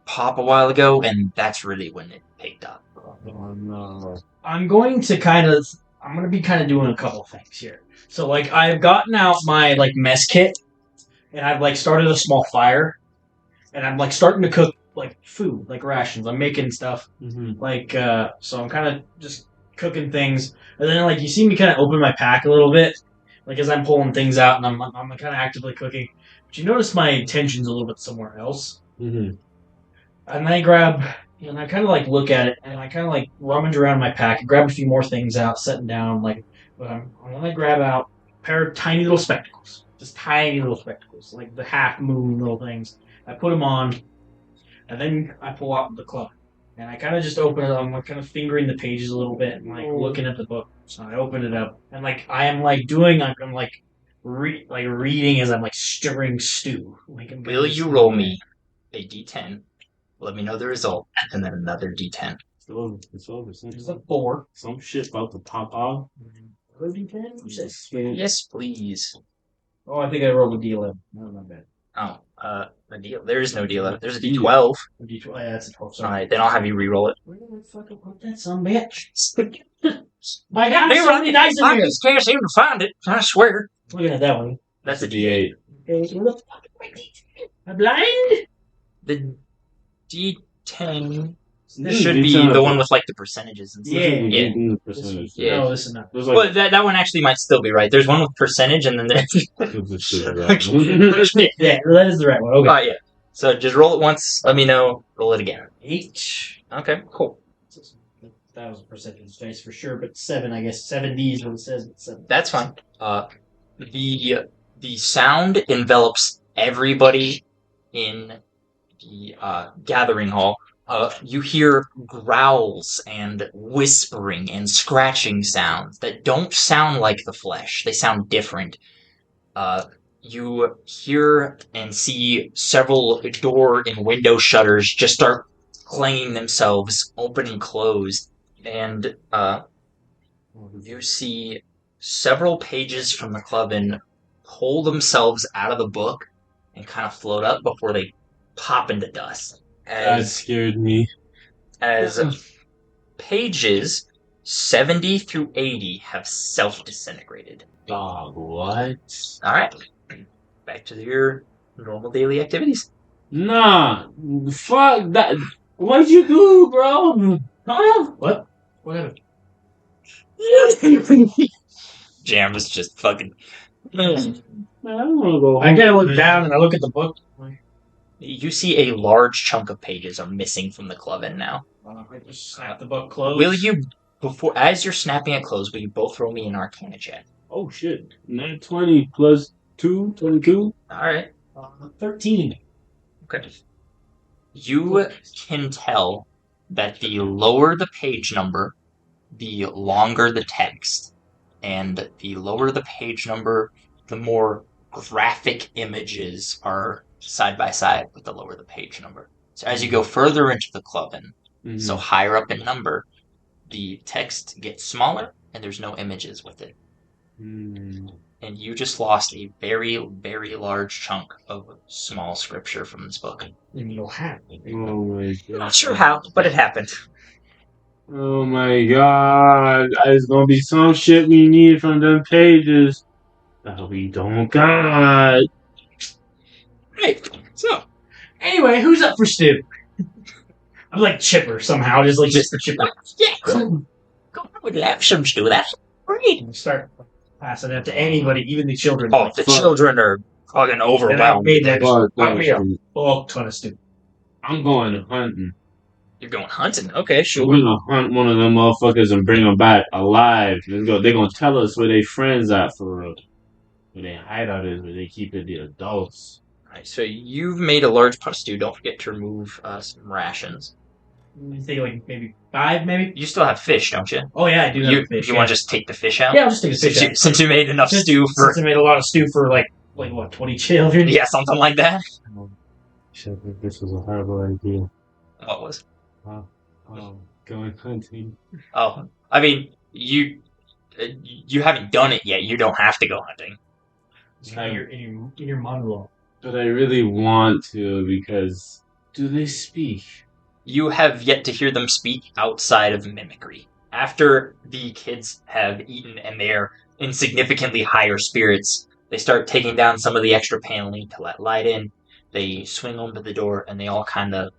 pop a while ago, and that's really when it picked up. Oh no. I'm going to be kind of doing a couple things here. So, like, I've gotten out my, like, mess kit, and I've, like, started a small fire, and I'm, like, starting to cook like food, like rations. I'm making stuff. Like, so I'm kind of just cooking things. And then, like, you see me kind of open my pack a little bit, like, as I'm pulling things out and I'm kind of actively cooking. But you notice my attention's a little bit somewhere else. And I grab, and I kind of, like, look at it, and I kind of, like, rummage around my pack and grab a few more things out, sitting down, like, but I'm going to grab out a pair of tiny little spectacles. Just tiny little spectacles, like the half moon little things. I put them on, and then I pull out the club. And I kind of just open it up. I'm like kind of fingering the pages a little bit and like looking at the book. So I open it up. And like I am like doing, I'm like, reading as I'm like stirring stew. Like, will you roll me a d10? Let me know the result. And then another d10. It's over. It's a 4. Some shit about to pop off. Another d10? Yes, please. Oh, I think I rolled a d11. No, not bad. Oh, a deal. There is no d11. There's a d12. A d12. Yeah, that's a 12. All right, then I'll have you re-roll it. Where did I fucking put that son of a bitch? My God, there's so many dice in I here. just can't seem to find it. I swear. Looking at that one. That's a d8. I'm blind? The d10. This should be the one with like the percentages and stuff. Yeah. The percentage. Yeah. No, this is not. There's Well, that one actually might still be right. There's one with percentage, and then there's. Yeah, that is the right one. Okay. Yeah. So just roll it once. Let me know. Roll it again. 8. Okay. Cool. 1,000% dice for sure, but 7, I guess. 7D is what it says. But 7. That's fine. The sound envelops everybody in the gathering hall. You hear growls and whispering and scratching sounds that don't sound like the flesh. They sound different. You hear and see several door and window shutters just start clanging themselves open and closed. And you see several pages from the club and pull themselves out of the book and kind of float up before they pop into dust. That scared me. As pages 70 through 80 have self-disintegrated. Dog, what? Alright. Back to your normal daily activities. Nah. Fuck that. What'd you do, bro? Huh? What? What happened? Jam was just fucking... Man, I don't want to go home. I gotta look down and I look at the book. You see a large chunk of pages are missing from the club end now. I just snap the book closed. Will you, as you're snapping it closed, will you both roll me an Arcana check? Oh shit. 920 plus 2, 22. Alright. 13. Okay. You can tell that the lower the page number, the longer the text. And the lower the page number, the more graphic images are side by side with the lower the page number. So as you go further into the club, and so higher up in number, the text gets smaller and there's no images with it. And you just lost a very, very large chunk of small scripture from this book. You'll have it. Oh my god. Not sure how, but it happened. Oh my god. There's gonna be some shit we need from them pages that we don't got. Right. So, anyway, who's up for stew? I'm like Chipper somehow, just like Mr. Chipper. Yeah, go. I would love some stew. That's great. And start passing it to anybody, even the children. Oh, the children are fucking And I overwhelmed. made that Fuck ton of stew. I'm going hunting. You're going hunting? Okay, We're sure. gonna hunt one of them motherfuckers and bring them back alive. Let's go. They're gonna tell us where they friends at for real. Where they hideout is, where they keep it the adults. Alright, so you've made a large pot of stew. Don't forget to remove some rations. You think like maybe 5, maybe? You still have fish, don't you? Oh yeah, I do have fish. You want to just take the fish out? Yeah, I'll just take the fish out. Since you made enough stew for... Since I made a lot of stew for like what, 20 children? Yeah, something like that. Shepard, this was a horrible idea. What was? Going hunting. Oh, I mean, you haven't done it yet. You don't have to go hunting. In your monologue. But I really want to because do they speak? You have yet to hear them speak outside of mimicry. After the kids have eaten and they're in significantly higher spirits, they start taking down some of the extra paneling to let light in. They swing open the door and they all kind of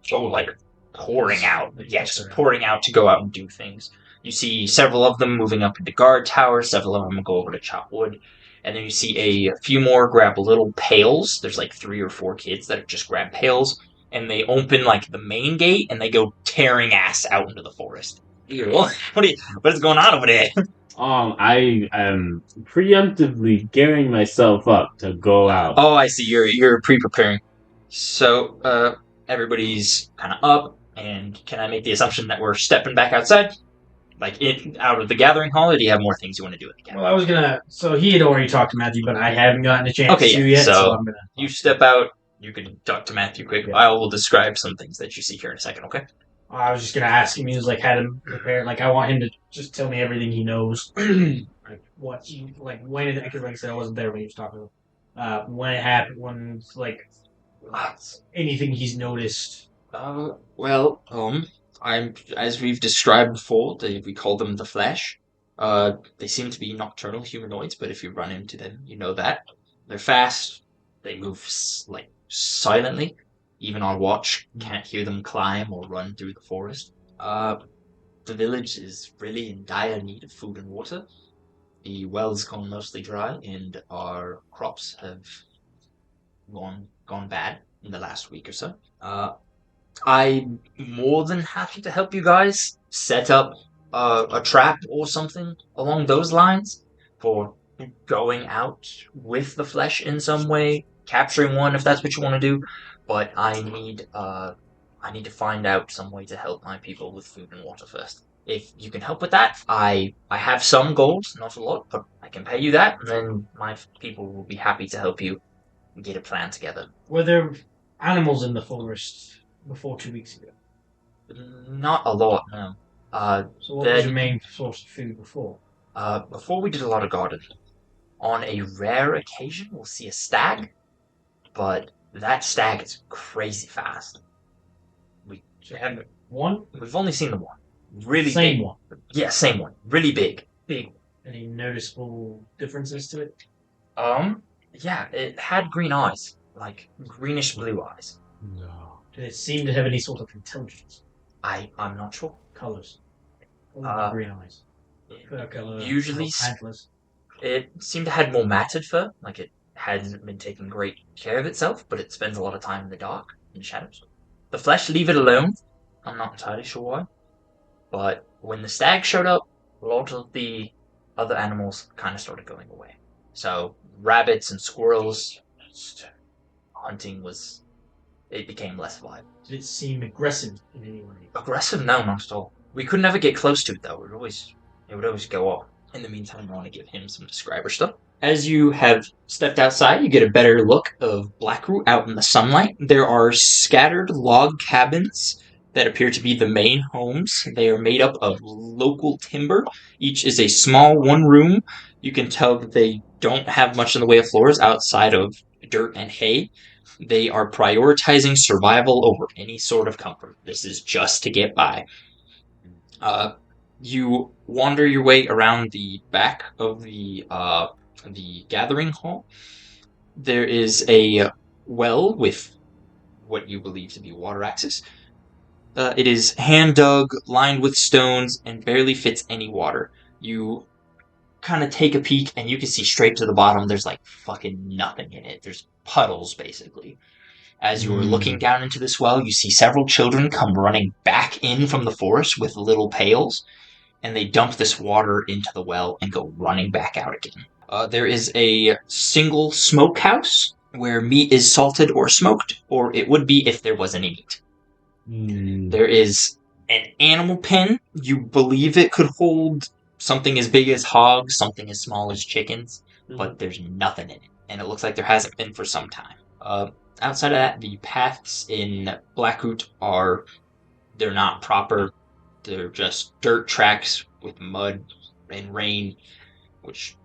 go pouring out. Yeah, just pouring out to go out and do things. You see several of them moving up into guard towers, several of them go over to chop wood, and then you see a few more grab little pails. There's 3 or 4 kids that have just grabbed pails, and they open the main gate and they go tearing ass out into the forest. What is going on over there? I am preemptively gearing myself up to go out. Oh, I see. You're pre-preparing. So, everybody's kind of up, and can I make the assumption that we're stepping back outside? Out of the gathering hall, or do you have more things you want to do at the gathering? Well, I was gonna. So he had already talked to Matthew, but I haven't gotten a chance to yet. So I'm gonna. You step out. You can talk to Matthew quick. Yeah. I will describe some things that you see here in a second. Okay. I was just gonna ask him. He was had him prepared. I want him to just tell me everything he knows. What when it, because I said I wasn't there when he was talking. When it happened. When anything he's noticed. As we've described before, we call them the Flesh. They seem to be nocturnal humanoids, but if you run into them, you know that. They're fast. They move silently. Even on watch, can't hear them climb or run through the forest. The village is really in dire need of food and water. The well's gone mostly dry, and our crops have gone bad in the last week or so. I'm more than happy to help you guys set up a trap or something along those lines for going out with the Flesh in some way, capturing one if that's what you want to do. But I need to find out some way to help my people with food and water first. If you can help with that, I have some gold, not a lot, but I can pay you that, and then my people will be happy to help you get a plan together. Were there animals in the forest before 2 weeks ago? Not a lot, no. So what was your main source of food before? Before we did a lot of gardening. On a rare occasion, we'll see a stag, but that stag is crazy fast. We haven't one. We've only seen the one. Really same big. One. Yeah, same one. Really big. Any noticeable differences to it? Yeah, it had green eyes, greenish blue eyes. No. Did it seem to have any sort of intelligence? I'm not sure. Colors. Green eyes. Fur color. Usually, antlers. It seemed to have more matted fur, it hadn't been taking great care of itself, but it spends a lot of time in the dark, in the shadows. The Flesh leave it alone. I'm not entirely sure why. But when the stag showed up, a lot of the other animals kind of started going away. So rabbits and squirrels, hunting it became less violent. Did it seem aggressive in any way? Aggressive? No, not at all. We could never get close to it though. It would always go off. In the meantime, I want to give him some describer stuff. As you have stepped outside, you get a better look of Blackroot out in the sunlight. There are scattered log cabins that appear to be the main homes. They are made up of local timber. Each is a small one room. You can tell that they don't have much in the way of floors outside of dirt and hay. They are prioritizing survival over any sort of comfort. This is just to get by. You wander your way around the back of the gathering hall. There is a well with what you believe to be water access. It is hand-dug, lined with stones, and barely fits any water. You kind of take a peek, and you can see straight to the bottom. There's fucking nothing in it. There's puddles, basically. As you are looking down into this well, you see several children come running back in from the forest with little pails, and they dump this water into the well and go running back out again. There is a single smokehouse where meat is salted or smoked, or it would be if there was any meat. There is an animal pen. You believe it could hold something as big as hogs, something as small as chickens, but there's nothing in it, and it looks like there hasn't been for some time. Outside of that, the paths in Blackroot they're not proper. They're just dirt tracks with mud and rain, which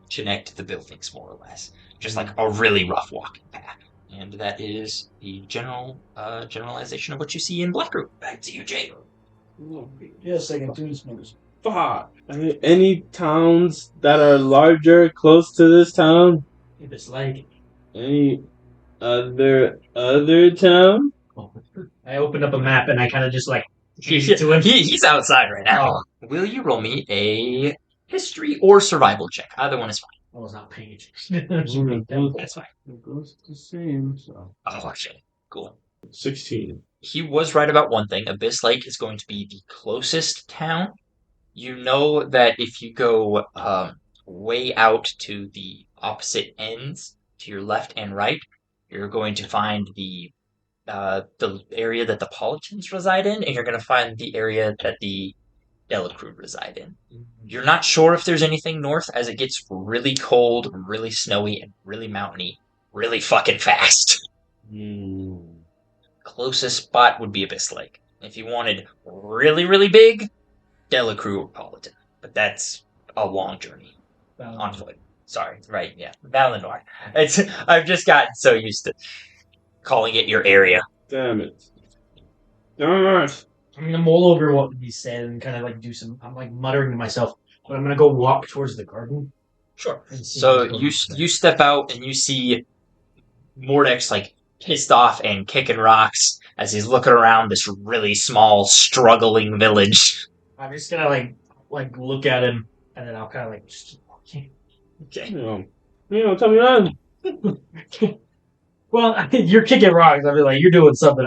connect to the buildings more or less. Just a really rough walking path. And that is the generalization of what you see in Blackroot. Back to you, Jay. Yes, I can do this. Fuck. Any towns that are larger close to this town? If it's like Any other town? Oh, I opened up a map and I kind of just like gave it to him. He's outside right now. Will you roll me a history or survival check? Either one is fine. I was not paying attention. That's fine. It goes the same. So. Oh, shit. Cool. 16. He was right about one thing. Abyss Lake is going to be the closest town. You know that if you go way out to the opposite ends, to your left and right, you're going to find the area that the Politans reside in, and you're going to find the area that the Delacruz reside in. You're not sure if there's anything north, as it gets really cold, really snowy, and really mountainy, really fucking fast. Closest spot would be Abyss Lake. If you wanted really, really big, Delacruz or Politan. But that's a long journey on foot. Sorry, right, yeah. Valinor. I've just gotten so used to calling it your area. Damn it. Darn it. I'm gonna mull over what he said and kind of like do some. I'm like muttering to myself, but I'm gonna go walk towards the garden. Sure. So you step out and you see Mordex like pissed off and kicking rocks as he's looking around this really small, struggling village. I'm just gonna like look at him and then I'll kind of like just keep walking. Okay. Tell me that. Well, you're kicking rocks. I mean, like you're doing something.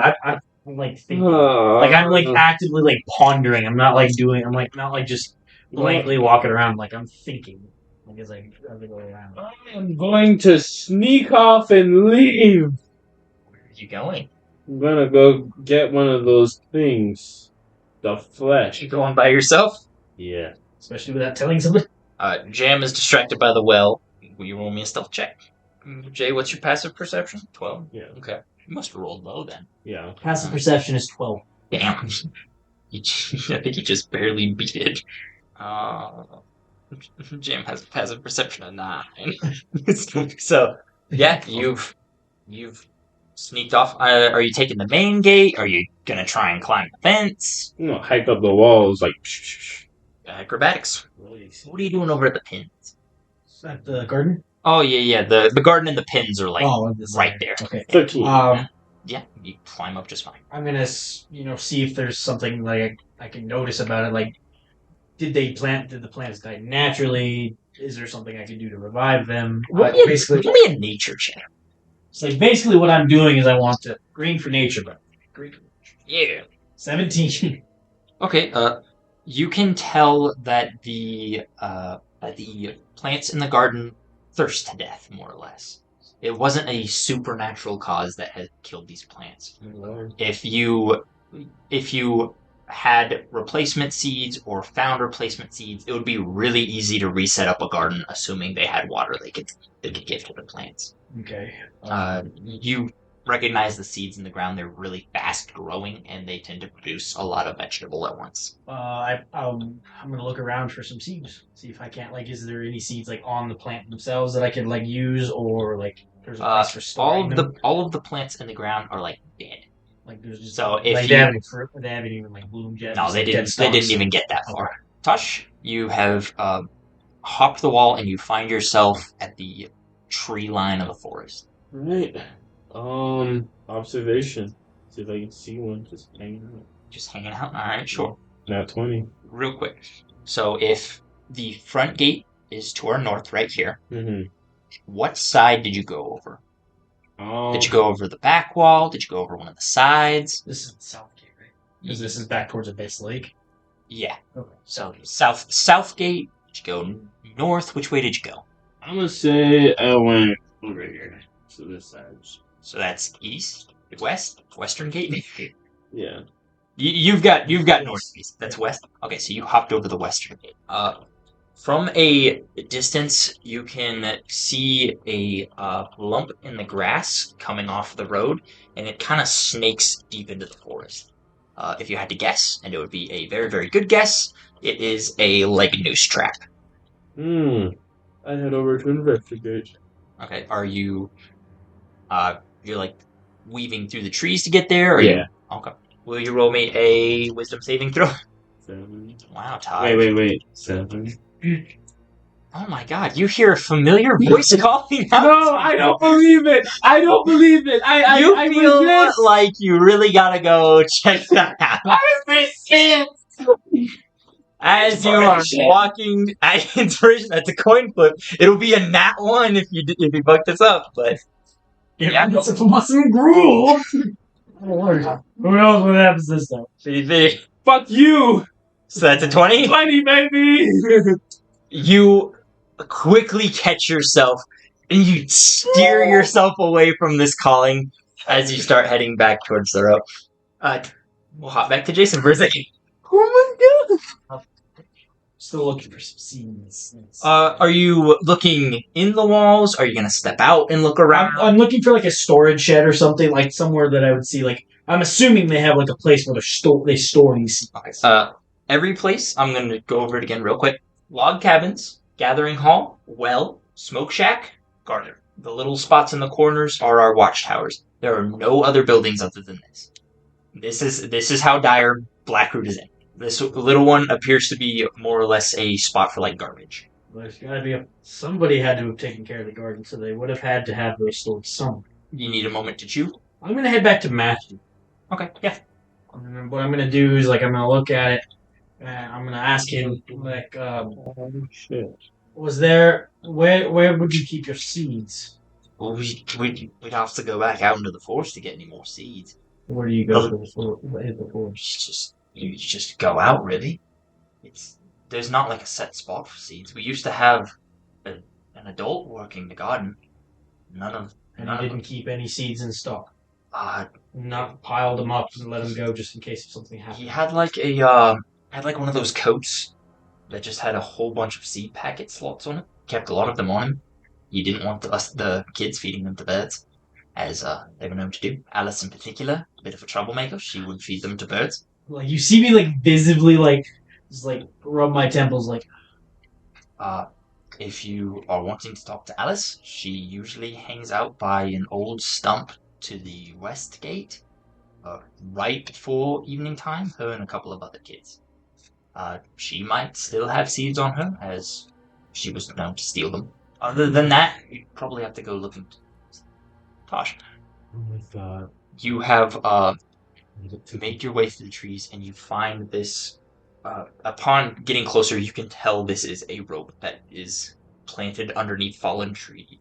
I'm like thinking, like I'm like actively like pondering. I'm not like doing. I'm like not like just blankly walking around. Like I'm thinking. Like as I go around. I'm going to sneak off and leave. Where are you going? I'm gonna go get one of those things. The flesh. You going by yourself? Yeah. Especially without telling somebody. Jam is distracted by the well. Will you roll me a stealth check? Jay, what's your passive perception? 12? Yeah. Okay. You must have rolled low then. Yeah. Passive perception is 12. Damn. I think you just barely beat it. Jam has a passive perception of 9. So, yeah, you've sneaked off. Are you taking the main gate? Are you gonna try and climb the fence? Hike up the walls like. Acrobatics. What are you doing over at the pins? Is that the garden? Oh, yeah. The garden and the pins are like right there. Okay. 13. Yeah, you climb up just fine. I'm gonna, see if there's something like I can notice about it. Like, did the plants die naturally? Is there something I can do to revive them? Basically, give me a nature check. It's like basically what I'm doing is I want to green for nature, but green for nature. Yeah. 17. Okay. You can tell that the plants in the garden thirst to death, more or less. It wasn't a supernatural cause that had killed these plants. If you had replacement seeds or found replacement seeds, it would be really easy to reset up a garden, assuming they had water they could give to the plants. Okay. You recognize the seeds in the ground; they're really fast growing, and they tend to produce a lot of vegetable at once. I'm gonna look around for some seeds. See if I can't is there any seeds on the plant themselves that I can use, or there's a place for storing them? All of the plants in the ground are dead. There's just so if they haven't fruit, they haven't even bloomed yet. No, they didn't. They didn't even get that far. Tosh, you have hopped the wall and you find yourself at the tree line of the forest. Right. Observation. See if I can see one just hanging out. Just hanging out? Alright, sure. Not 20. Real quick. So if the front gate is to our north right here, what side did you go over? Did you go over the back wall? Did you go over one of the sides? This is the south gate, right? Because this is back towards Abyss Lake. Yeah. Okay. So south gate. Did you go north? Which way did you go? I'm gonna say I went over here. So this side. So that's east, west, western gate. Yeah. You've got northeast. That's west. Okay, so you hopped over the western gate. From a distance, you can see a lump in the grass coming off the road, and it kind of snakes deep into the forest. If you had to guess, and it would be a very, very good guess, it is a leg noose trap. I head over to investigate. Okay, are you you're weaving through the trees to get there? Or yeah. Okay. Will you roll me a wisdom saving throw? 7. Wow, Todd. Wait. 7. Oh my god, you hear a familiar voice calling out? No, I don't believe it. I don't believe it. I feel resist. like you really gotta go check that out. I resist. As you are walking at inspiration, that's a coin flip. It'll be a nat 1 if you fuck this up, but Yeah, that's some gruel. Who knows what happens this time? Fuck you. So that's a 20. 20, baby. You quickly catch yourself and you steer yourself away from this calling as you start heading back towards the rope. We'll hop back to Jason for a second. Oh my god! Still looking for some scenes. Are you looking in the walls? Are you gonna step out and look around? I'm looking for like a storage shed or something, like somewhere that I would see. Like I'm assuming they have like a place where they store these supplies. Every place, I'm gonna go over it again real quick. Log cabins, gathering hall, well, smoke shack, garden. The little spots in the corners are our watchtowers. There are no other buildings other than this. This is how dire Blackroot is in. This little one appears to be more or less a spot for like garbage. There's gotta be somebody had to have taken care of the garden, so they would have had to have those stored somewhere. You need a moment to chew? I'm gonna head back to Matthew. Okay, yeah. And what I'm gonna do is like I'm gonna look at it and I'm gonna ask him like Shit. was there where would you keep your seeds? Well, we'd have to go back out into the forest to get any more seeds. Where do you go for the forest? You just go out, really. There's not like a set spot for seeds. We used to have an adult working the garden. And he didn't keep any seeds in stock. Not piled them up and let them go just in case if something happened. He had like one of those coats that just had a whole bunch of seed packet slots on it. Kept a lot of them on him. He didn't want the kids feeding them to birds, as they were known to do. Alice in particular, a bit of a troublemaker. She would feed them to birds. Like you see me like visibly like just like rub my temples like. If you are wanting to talk to Alice, she usually hangs out by an old stump to the west gate, right before evening time. Her and a couple of other kids. She might still have seeds on her, as she was known to steal them. Other than that, you'd probably have to go looking. Tosh. Oh my god. You have to make your way through the trees, and you find this. Upon getting closer, you can tell this is a rope that is planted underneath fallen trees,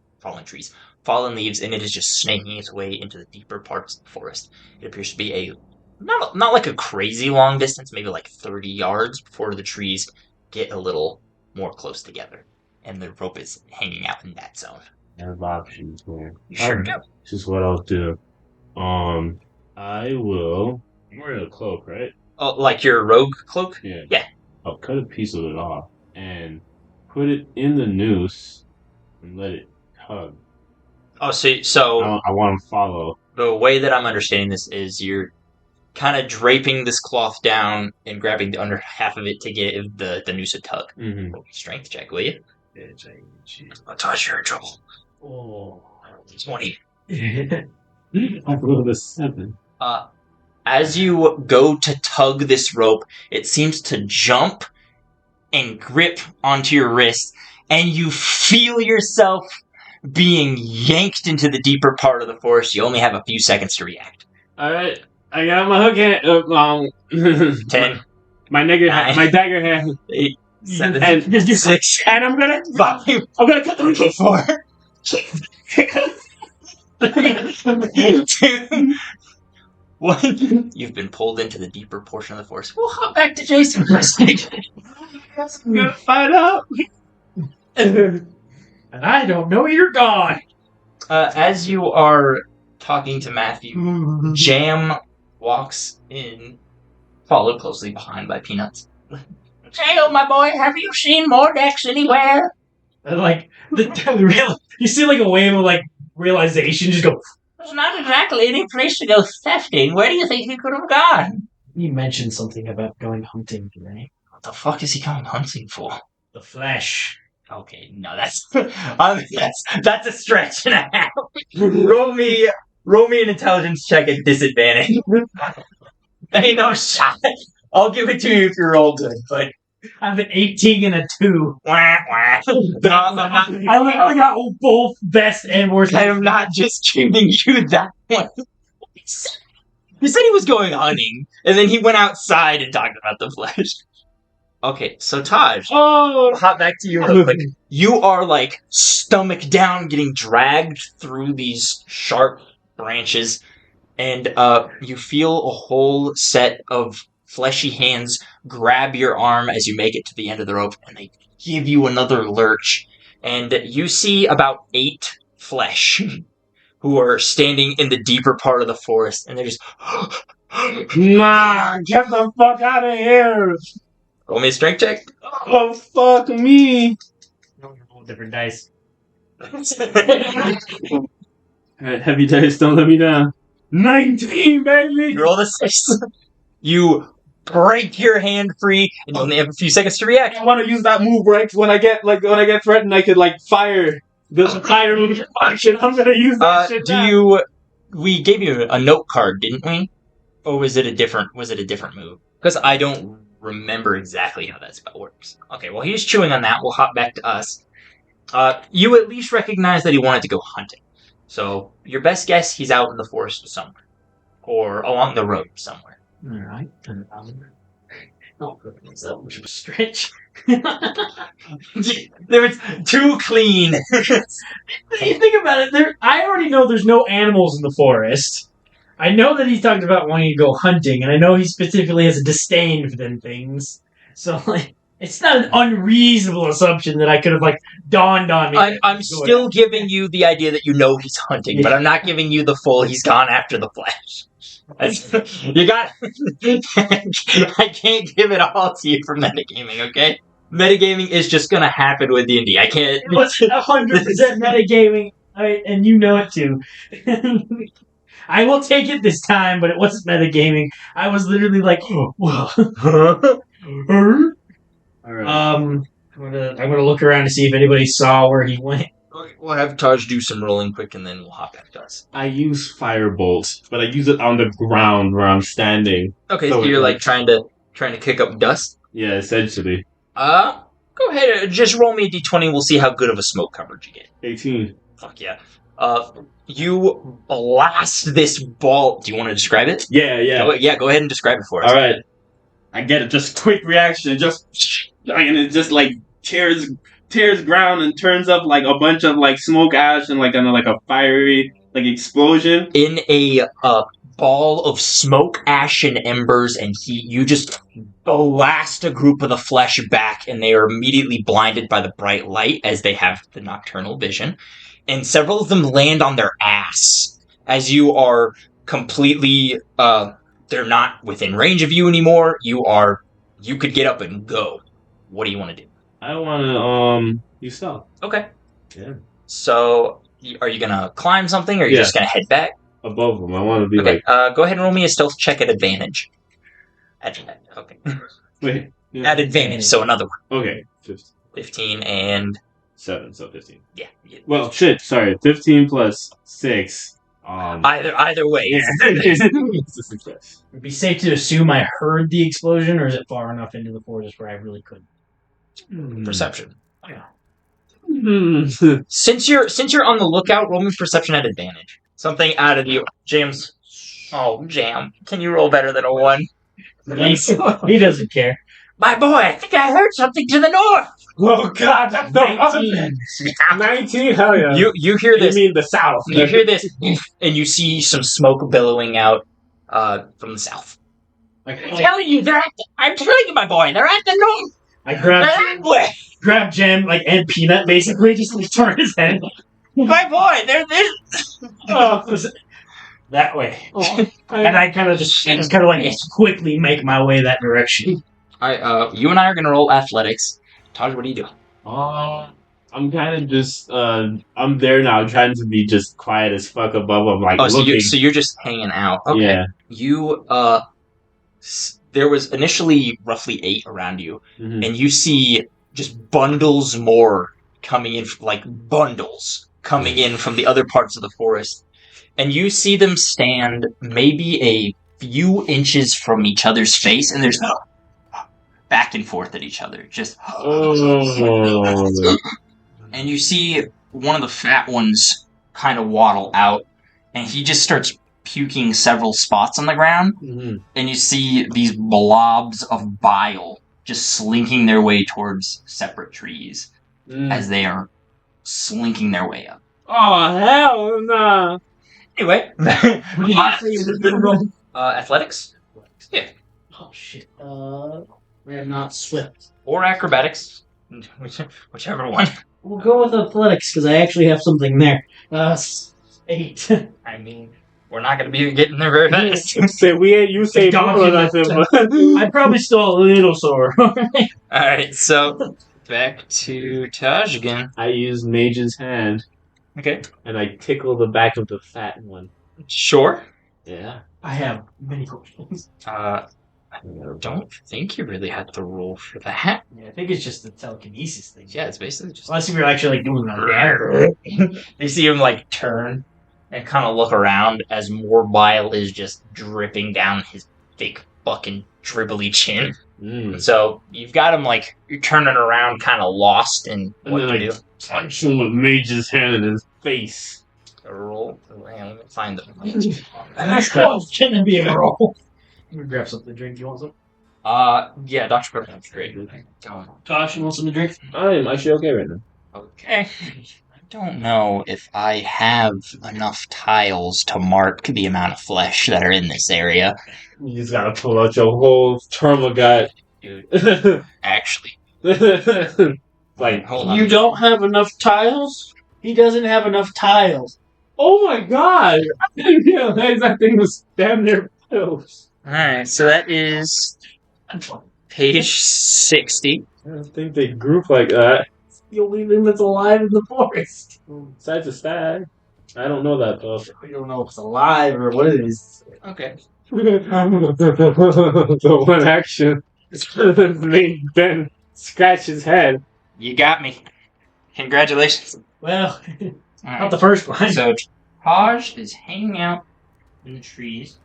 fallen leaves, and it is just snaking its way into the deeper parts of the forest. It appears to be a not like a crazy long distance, maybe like 30 yards before the trees get a little more close together, and the rope is hanging out in that zone. I have options, man. You sure do. This is what I'll do. I will. I'm wearing a cloak, right? Oh, like your rogue cloak? Yeah. Yeah. I'll cut a piece of it off and put it in the noose and let it tug. Oh, so I want to follow. The way that I'm understanding this is you're kind of draping this cloth down and grabbing the under half of it to get the noose a tug. Mm-hmm. Strength check, will you? I'll toss you're in trouble. Oh, 20. I rolled a 7. As you go to tug this rope, it seems to jump and grip onto your wrist, and you feel yourself being yanked into the deeper part of the forest. You only have a few seconds to react. Alright, I got my hook hand. 10. My dagger hand. 8, 7, and 6, and I'm gonna 5, I'm gonna cut the rope. 4, 2, 1. You've been pulled into the deeper portion of the forest. We'll hop back to Jason for a second. I'm gonna find out. And I don't know you're gone. As you are talking to Matthew, Jam walks in, followed closely behind by Peanuts. Hey, oh my boy, have you seen Mordex anywhere? And like you see like a wave of like realization just go. There's not exactly any place to go thefting. Where do you think he could have gone? You mentioned something about going hunting today. What the fuck is he going hunting for? The flesh. Okay, no, that's that's a stretch and a half. roll me an intelligence check at disadvantage. Ain't no shot. I'll give it to you if you roll good, but I have an 18 and a 2. Wah, wah. No, I'm not. I literally got both best and worst. I am not just giving you that one. He said he was going hunting, and then he went outside and talked about the flesh. Okay, so Taj, hop back to you real quick. You are like stomach down, getting dragged through these sharp branches, and you feel a whole set of fleshy hands grab your arm as you make it to the end of the rope, and they give you another lurch. And you see about 8 flesh who are standing in the deeper part of the forest, and they're just Nah, get the fuck out of here! roll me a strength check. Oh, fuck me! Roll different dice. Heavy dice, don't let me down. 19, baby! You roll the 6. You break your hand free, and you only have a few seconds to react. I want to use that move, right? When I get threatened, I could fire the fire move function. I'm gonna use that shit. We gave you a note card, didn't we? Or was it a different move? Because I don't remember exactly how that spell works. Okay, well, he's chewing on that. We'll hop back to us. You at least recognize that he wanted to go hunting. So, your best guess, he's out in the forest somewhere. Or along the road somewhere. Alright. Oh, that was a stretch. It's too clean. You think about it, I already know there's no animals in the forest. I know that he talked about wanting to go hunting, and I know he specifically has a disdain for them things. So, like, it's not an unreasonable assumption that I could have, like, dawned on me. I'm still giving you the idea that you know he's hunting, but I'm not giving you the full he's gone after the flesh. You got... I can't give it all to you for metagaming, okay? Metagaming is just gonna happen with D&D. I can't... It was 100% metagaming, and you know it too. I will take it this time, but it wasn't metagaming. I was literally like, whoa. Alright. I'm gonna look around to see if anybody saw where he went. We'll have Taj do some rolling quick, and then we'll hop back to us. I use firebolt, but I use it on the ground where I'm standing. Okay, so you're like trying to kick up dust? Yeah, essentially. Go ahead, just roll me a d20, we'll see how good of a smoke coverage you get. 18. Fuck yeah. You blast this ball. Do you want to describe it? Yeah. Go ahead and describe it for us. Alright. I get it, just quick reaction, and it just like tears ground and turns up like a bunch of like smoke ash and like a fiery like explosion. In a ball of smoke, ash, and embers and heat, you just blast a group of the flesh back, and they are immediately blinded by the bright light as they have the nocturnal vision. And several of them land on their ass as you are completely, they're not within range of you anymore. You could get up and go. What do you want to do? I want to, use stealth. Okay. Yeah. So, are you going to climb something, or are you just going to head back? Above them. I want to be Okay, go ahead and roll me a stealth check at advantage. Okay. Wait. Yeah. At advantage, so another one. Okay. 15 and... 7, so 15. Yeah. Well, shit, sorry. 15 plus 6. Either way. Yeah. It's a success. Would it be safe to assume I heard the explosion, or is it far enough into the forest where I really couldn't? Perception. Yeah. Since you're on the lookout, roll me perception at advantage. Something out of you. James. Oh, Jam. Can you roll better than a 1? He doesn't care. My boy, I think I heard something to the north. Oh god, that's the 19, hell yeah. You hear this. You mean the south. You hear this, and you see some smoke billowing out from the south. I'm telling you, my boy, they're at the north. I grabbed Jam, like, and Peanut, basically, just like turn his head. My boy, they're this. That way. And I kind of just like quickly make my way that direction. Alright, you and I are gonna roll athletics. Taj, what are you doing? I'm kind of just, I'm there now, trying to be just quiet as fuck above them, like, looking. So you're just hanging out. Okay. Yeah. You, there was initially roughly 8 around you, and you see just bundles more coming in, like bundles coming in from the other parts of the forest. And you see them stand maybe a few inches from each other's face, and there's back and forth at each other. Just. Oh. And you see one of the fat ones kind of waddle out, and he just starts puking several spots on the ground. Mm-hmm. And you see these blobs of bile just slinking their way towards separate trees as they are slinking their way up. Oh, hell no. Anyway, athletics? Yeah. Oh shit. We have not swift. Or acrobatics. Whichever one. We'll go with athletics because I actually have something there. 8. I mean, we're not going to be getting there very fast. You say more than that. I'm probably still a little sore. Alright, so back to Taj again. I use Mage's Hand. Okay. And I tickle the back of the fat one. Sure. Yeah. I have many questions. I don't think you really had to roll for that. Yeah, I think it's just the telekinesis thing. Yeah, it's basically just... Unless if you're actually like doing that. They see him like turn and kind of look around as more bile is just dripping down his big fucking dribbly chin. So you've got him like you're turning around kind of lost in what to do. Punch him with Mage's Hand in his face. Roll. Hang on, let me find them. That's gonna be a roll. Let me grab something to drink. You want some? Yeah, Dr. Pepper's great. Tosh, you want something to drink? I am actually okay right now. Okay. I don't know if I have enough tiles to mark the amount of flesh that are in this area. You just gotta pull out your whole Termagot. Dude, actually. Like, hold on. You don't have enough tiles? He doesn't have enough tiles. oh my god! I didn't realize that thing was damn near pills. Alright, so that is page 60. I don't think they group like that. It's the only thing that's alive in the forest. Besides a stag. I don't know that though. We don't know if it's alive or what it is. Okay. The one action made Ben scratch his head. You got me. Congratulations. Well, All not right. the first one. So Taj is hanging out in the trees.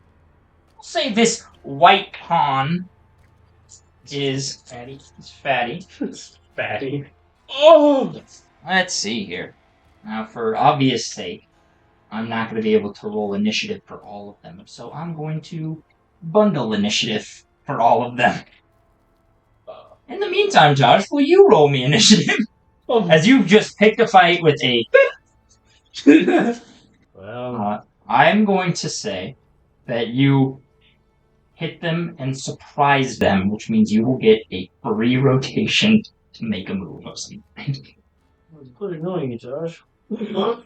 We'll say this white pawn is fatty. It's fatty. Fatty. Oh! Let's see here. Now, for obvious sake, I'm not going to be able to roll initiative for all of them, so I'm going to bundle initiative for all of them. In the meantime, Josh, will you roll me initiative? As you've just picked a fight with a... Well, I'm going to say that you hit them and surprise them, which means you will get a free rotation to make a move of some kind. Quit annoying you, Josh. Hold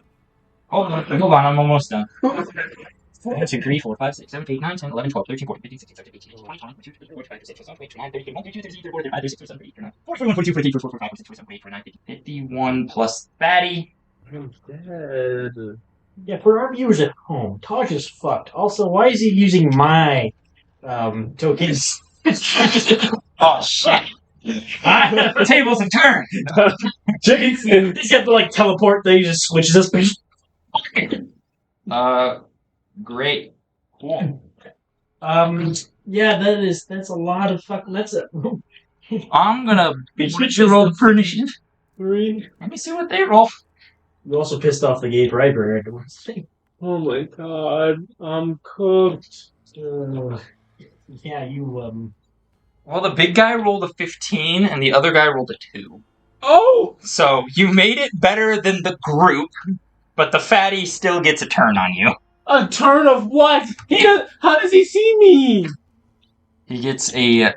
on, I'm almost done. 1, 2, 3, 4, 5, 6, 7, 8, 9, 10, 11, 12, 13, 14, 15, 16, 17, 18, 19, 20, 21, 22, 23, 24, 25, 26, 27, 28, 29, 30, 31, 32, 33, 34, 35, 36, 37, 38, 39, 40, 41, 42, 43, 44, 45, 46, 47, 48, 49, 50, 51 plus fatty. I'm dead. Yeah, for our viewers at home, Taj is fucked. Also, why is he using my tokens? Oh shit! The tables have turned. He's got the like teleport thing. He just switches us. Great. Cool. Yeah, that's a lot of fucking. That's a. I'm gonna switch your roll for initiative. 3. Let me see what they roll. You also pissed off the gate driver afterwards. Oh my god, I'm cooked. Yeah, you Well, the big guy rolled a 15, and the other guy rolled a 2. Oh! So you made it better than the group, but the fatty still gets a turn on you. A turn of what? How does he see me? He gets a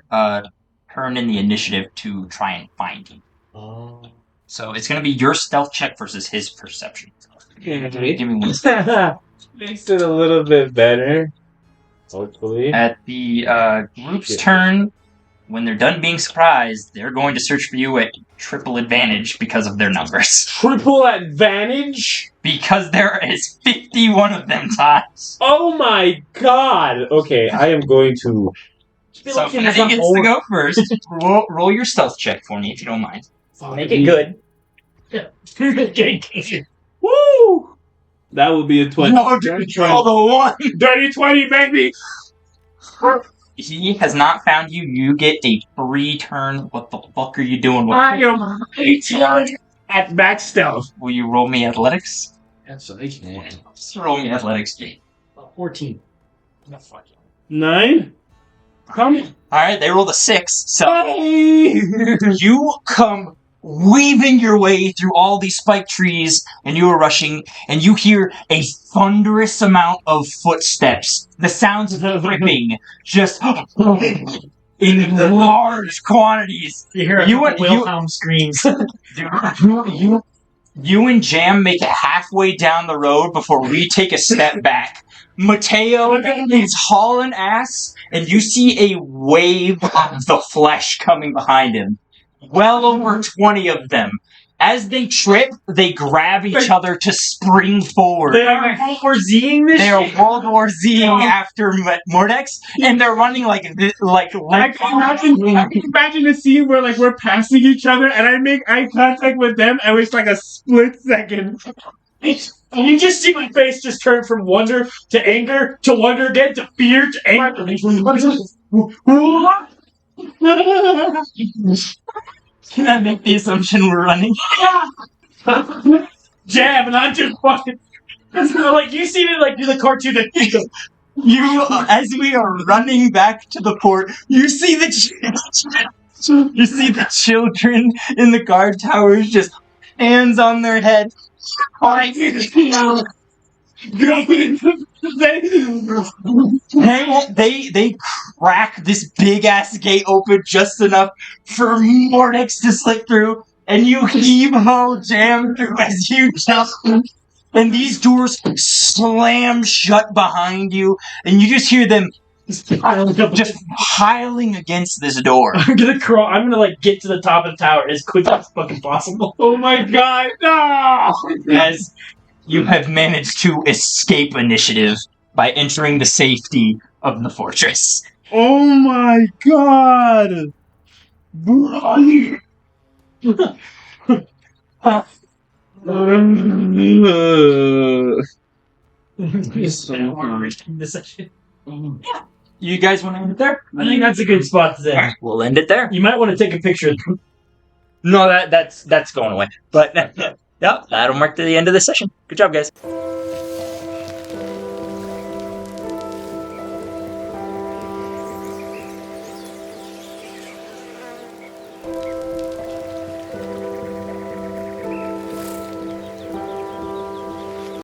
turn in the initiative to try and find you. Oh. So it's going to be your stealth check versus his perception. Okay. Give me one. Makes it a little bit better. Hopefully. At the group's turn, when they're done being surprised, they're going to search for you at triple advantage because of their numbers. Triple advantage? Because there is 51 of them times. Oh my god! Okay, I am going to... So Fatty gets to go first. Roll your stealth check for me, if you don't mind. make it good. Woo! That would be a 20. No, dirty 20. Oh, the 1! Dirty 20, baby! He has not found you. You get a free turn. What the fuck are you doing? I am at max stealth. Will you roll me athletics? Absolutely. Just roll me athletics. 14. 9? Come. Alright, they rolled a 6. So you come weaving your way through all these spike trees, and you are rushing, and you hear a thunderous amount of footsteps. The sounds of ripping, just in large quantities. You hear Wilhelm screams. You and Jam make it halfway down the road before we take a step back. Mateo is hauling ass, and you see a wave of the flesh coming behind him. Well over 20 of them. As they trip, they grab each other to spring forward. They are World War Z-ing this They are shit? World War Z-ing after Mordex, and they're running like I can imagine the scene where like we're passing each other and I make eye contact with them and it's like a split second. You just see my face just turn from wonder to anger to wonder again to fear to anger. Can I make the assumption we're running? Jab, and I'm just fucking. Like you see me like do the cartoon that You, as we are running back to the port, you see the children in the guard towers just hands on their head. They crack this big ass gate open just enough for Mordex to slip through, and you heave-ho jam through as you jump. And these doors slam shut behind you, and you just hear them just piling against this door. I'm gonna crawl. I'm gonna like get to the top of the tower as quick as fucking possible. Oh my god, no! As you have managed to escape initiative by entering the safety of the fortress. Oh my god! You guys want to end it there? I think that's a good spot to say. Alright, we'll end it there. You might want to take a picture. No, that's going away. But yeah, that'll mark the end of the session. Good job, guys.